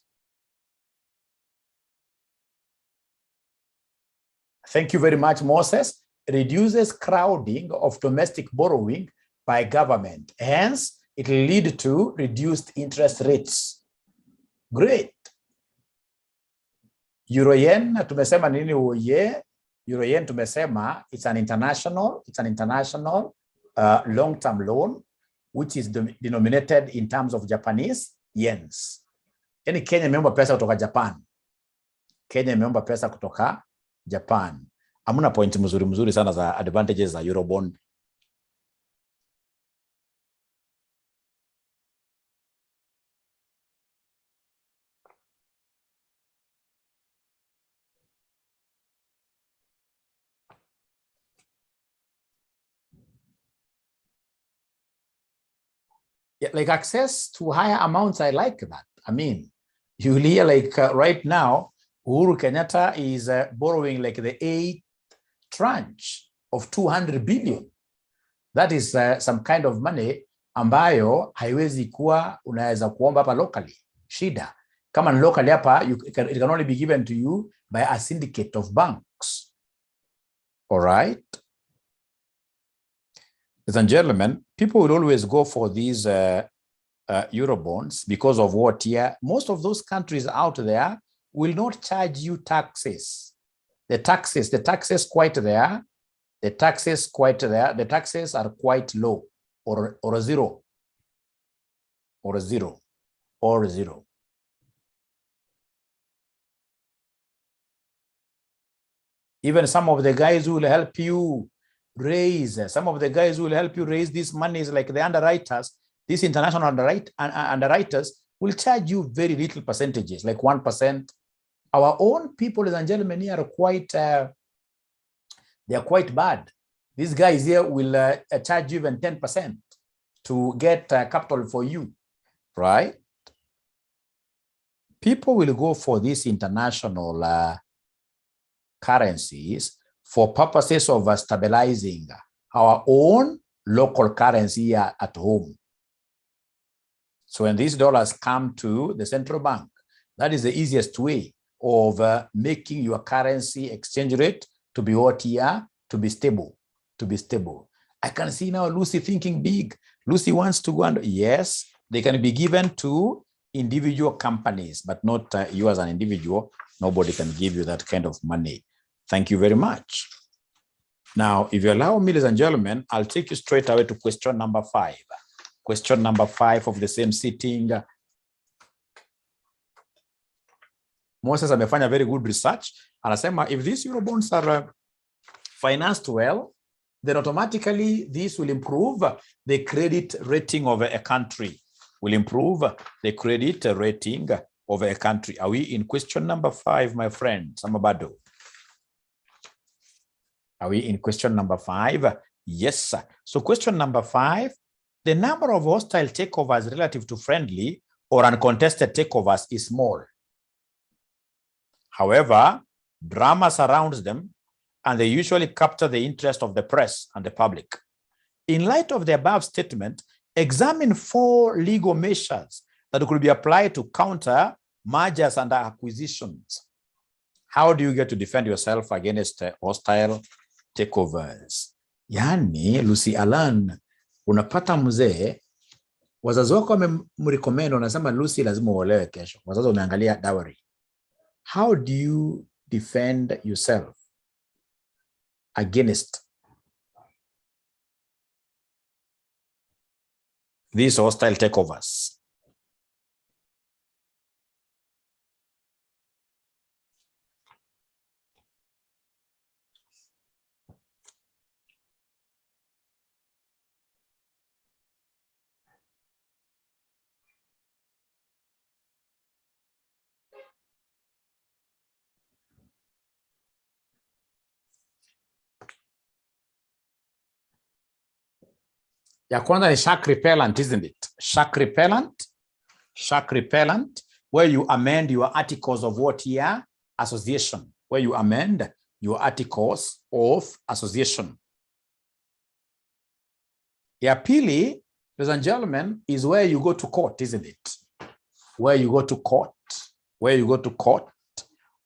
Thank you very much, Moses. Reduces crowding of domestic borrowing by government. Hence, it will lead to reduced interest rates. Great. Euro yen, tumesema nini uye? Euro yen tumesema it's an international long-term loan, which is denominated in terms of Japanese yens. Yani Kenya imeomba pesa kutoka Japan. Hamuna point mzuri sana za advantages za Eurobond. Yeah, like access to higher amounts, I like that. I mean, you hear like right now, Uhuru Kenyatta is borrowing like the 8th tranche of 200 billion. That is some kind of money ambayo haiwezi kuwa unaweza kuomba hapa locally. Shida. Kama locally hapa, it can only be given to you by a syndicate of banks. All right. Ladies and gentlemen, people will always go for these Eurobonds because of what here? Most of those countries out there will not charge you taxes. The taxes quite there. The taxes are quite low or zero. Even some of the guys who will help you raise, these monies, like the underwriters, these international underwriters will charge you very little percentages, like 1%. Our own people, ladies and gentlemen, here are quite, they are quite bad. These guys here will charge you even 10% to get capital for you, right? People will go for these international currencies for purposes of stabilizing our own local currency here at home. So when these dollars come to the central bank, that is the easiest way of making your currency exchange rate to be what here, to be stable, I can see now Lucy thinking big. Lucy wants to go and yes, they can be given to individual companies, but not you as an individual. Nobody can give you that kind of money. Thank you very much. Now, if you allow me, ladies and gentlemen, I'll take you straight away to question number 5. Question number 5 of the same sitting. Moses amefanya very good research. Anasema if these Eurobonds are financed well, then automatically this will improve the credit rating of a country. Will improve the credit rating of a country. Are we in question number 5, my friend? Samabado. Are we in question number 5? Yes, sir. So question number 5, the number of hostile takeovers relative to friendly or uncontested takeovers is small. However, drama surrounds them and they usually capture the interest of the press and the public. In light of the above statement, examine 4 legal measures that could be applied to counter mergers and acquisitions. How do you get to defend yourself against hostile takeovers? Yani, Lucy Alan, unapata mzee, wazazi wako wamemrecommend, wanasema Lucy lazima uolewe kesho. Wazazi wameangalia dowry. How do you defend yourself against these hostile takeovers? Ya kwanza ni shock repellent, isn't it? Shock repellent. Shock repellent, where you amend your articles of what here? Association. Where you amend your articles of association. Ya pili, ladies and gentlemen, is where you go to court, isn't it? Where you go to court. Where you go to court.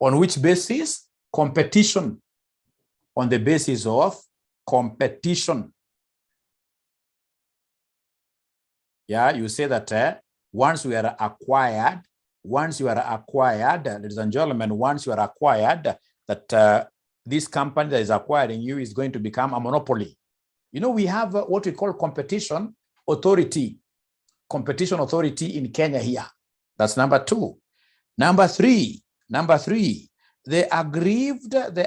On which basis? Competition. On the basis of competition. Yeah, you say that once you are acquired, ladies and gentlemen, once you are acquired, that this company that is acquiring you is going to become a monopoly. You know, we have what we call competition authority in Kenya here. That's number 2. Number three, the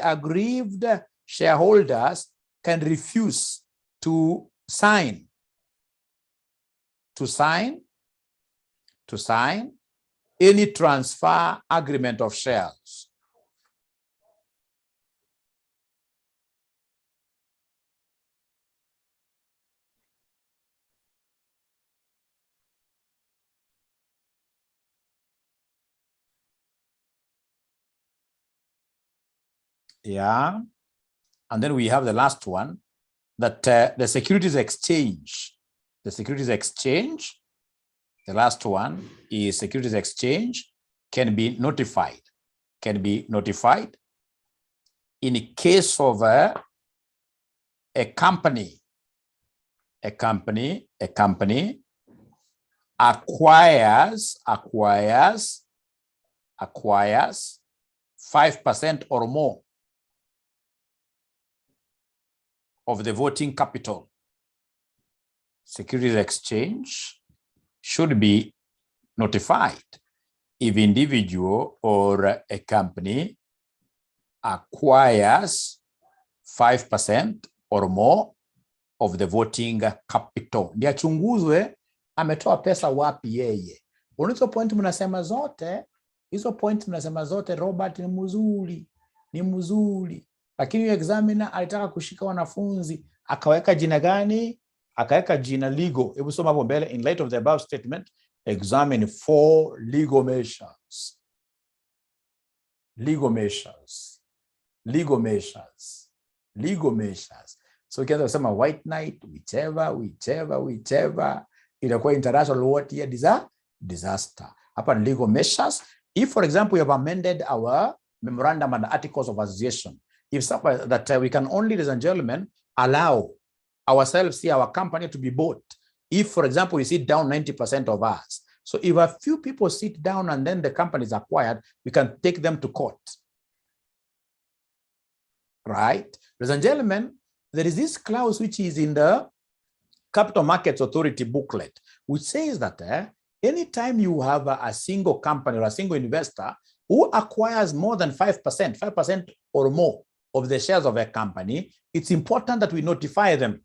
aggrieved shareholders can refuse to sign any transfer agreement of shares. Yeah. And then we have the last one, that the securities exchange. The securities exchange, the last one is securities exchange can be notified. In case of a company acquires 5% or more of the voting capital. Securities exchange should be notified if individual or a company acquires 5% or more of the voting capital. Ndio achunguzwe ametoa pesa wapi yeye. Hizo point mnasema zote, Robert ni mzuri. Lakini examiner alitaka kushika wanafunzi, akaweka jina gani? Akaweka jina legal. Hebu soma hapo mbele. In light of the above statement, examine 4 legal measures. Legal measures. So ukianza kusema white knight, whichever, itakuwa international what year disaster. Hapa ni legal measures. If, for example, we have amended our memorandum and articles of association, if that we can only, ladies and gentlemen, allow ourselves, see our company to be bought, if, for example, we sit down 90% of us. So if a few people sit down and then the company is acquired, we can take them to court. Right? Ladies and gentlemen, there is this clause which is in the Capital Markets Authority booklet, which says that anytime you have a single company or a single investor who acquires more than 5% or more of the shares of a company, it's important that we notify them.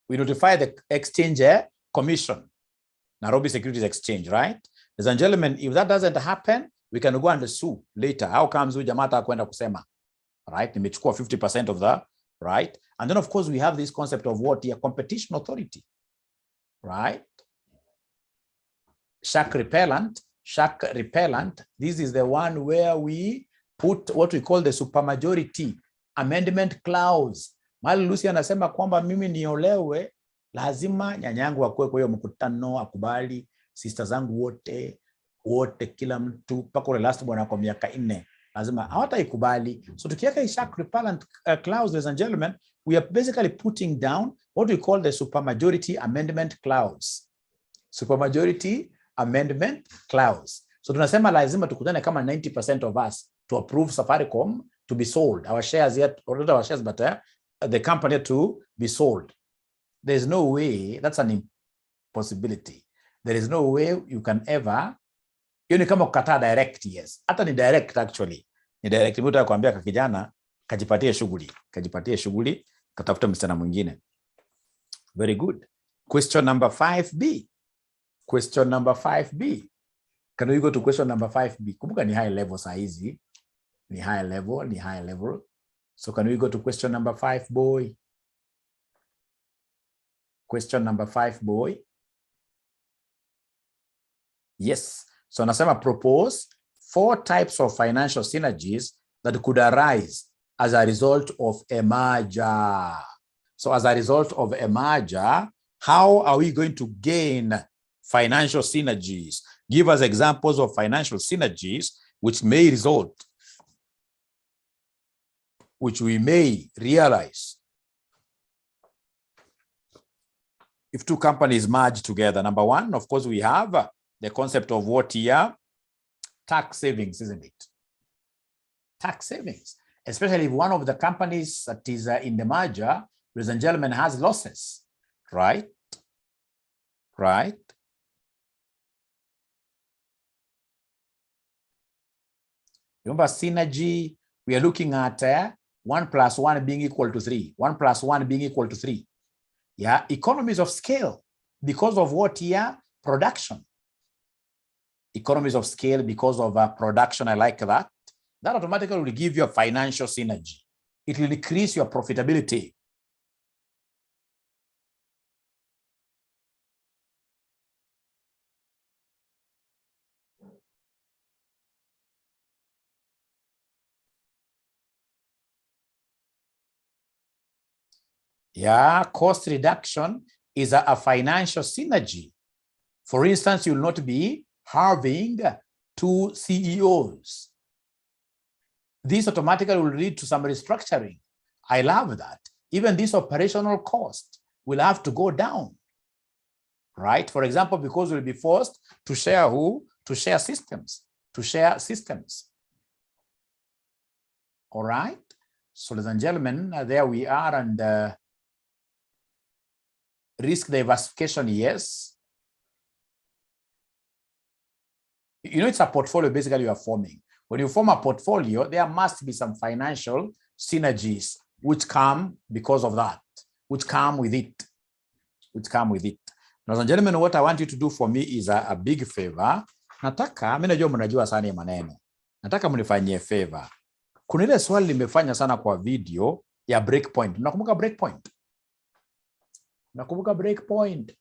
We notify the Exchange Commission, Nairobi Securities Exchange, right? Ladies and gentlemen, if that doesn't happen, we can go and sue later. How comes huyu jamaa atakwenda kusema, right? Nimechukua 50% of the, right? And then, of course, we have this concept of what? A competition authority, right? Shark repellent. This is the one where we put what we call the supermajority amendment clause. Mali Lucy anasema kwamba mimi niolewe, lazima nyanyangu akue kwa hiyo mkutano, akubali, sister zangu wote kila mtu, mpaka ule last bwana kwa miaka 4. Lazima hawataikubali. So tukiweka shark repellent clause, ladies and gentlemen, we are basically putting down what we call the supermajority amendment clause. Supermajority amendment clause. So tunasema lazima tukutane kama 90% of us to approve Safaricom to be sold. Our shares yet, or not our shares, but the company to be sold. There's no way, that's an impossibility. There is no way you can ever, ni kama kukataa direct, yes. Hata ni direct actually. Ni direct. Mtu anakuambia kakijana, kajipatie shughuli, katafuta msichana mwingine. Very good. Question number 5B. Can we go to question number 5B? Kumbuka ni high level saa hizi. Ni high level. So can we go to question number 5, boy? Question number 5, boy. Yes. So nasema propose 4 types of financial synergies that could arise as a result of a merger. So as a result of a merger, how are we going to gain financial synergies? Give us examples of financial synergies which we may realize if 2 companies merge together. Number 1, of course, we have the concept of what here? Tax savings, isn't it? Tax savings, especially if one of the companies that is in the merger, ladies and gentlemen, has losses, right? Remember synergy, we are looking at 1 + 1 being equal to 3. 1 + 1 being equal to 3. Yeah, economies of scale because of what here? Production. Economies of scale because of production. I like that. That automatically will give you a financial synergy. It will increase your profitability. Yeah, cost reduction is a financial synergy. For instance, you will not be having 2 CEOs. This automatically will lead to some restructuring. I love that. Even this operational cost will have to go down, right? For example, because we'll be forced to share who? To share systems. All right. So, ladies and gentlemen, there we are. And risk diversification, yes. You know, it's a portfolio basically you are forming. When you form a portfolio, there must be some financial synergies which come because of that, which come with it. Ladies and gentlemen, what I want you to do for me is a big favor. Nataka, mimi najua mnajua sana hii maneno. Nataka mnifanyie favor. Kuna ile swali nimefanya sana kwa video ya breakpoint. Unakumbuka breakpoint? Nakumbuka breakpoint.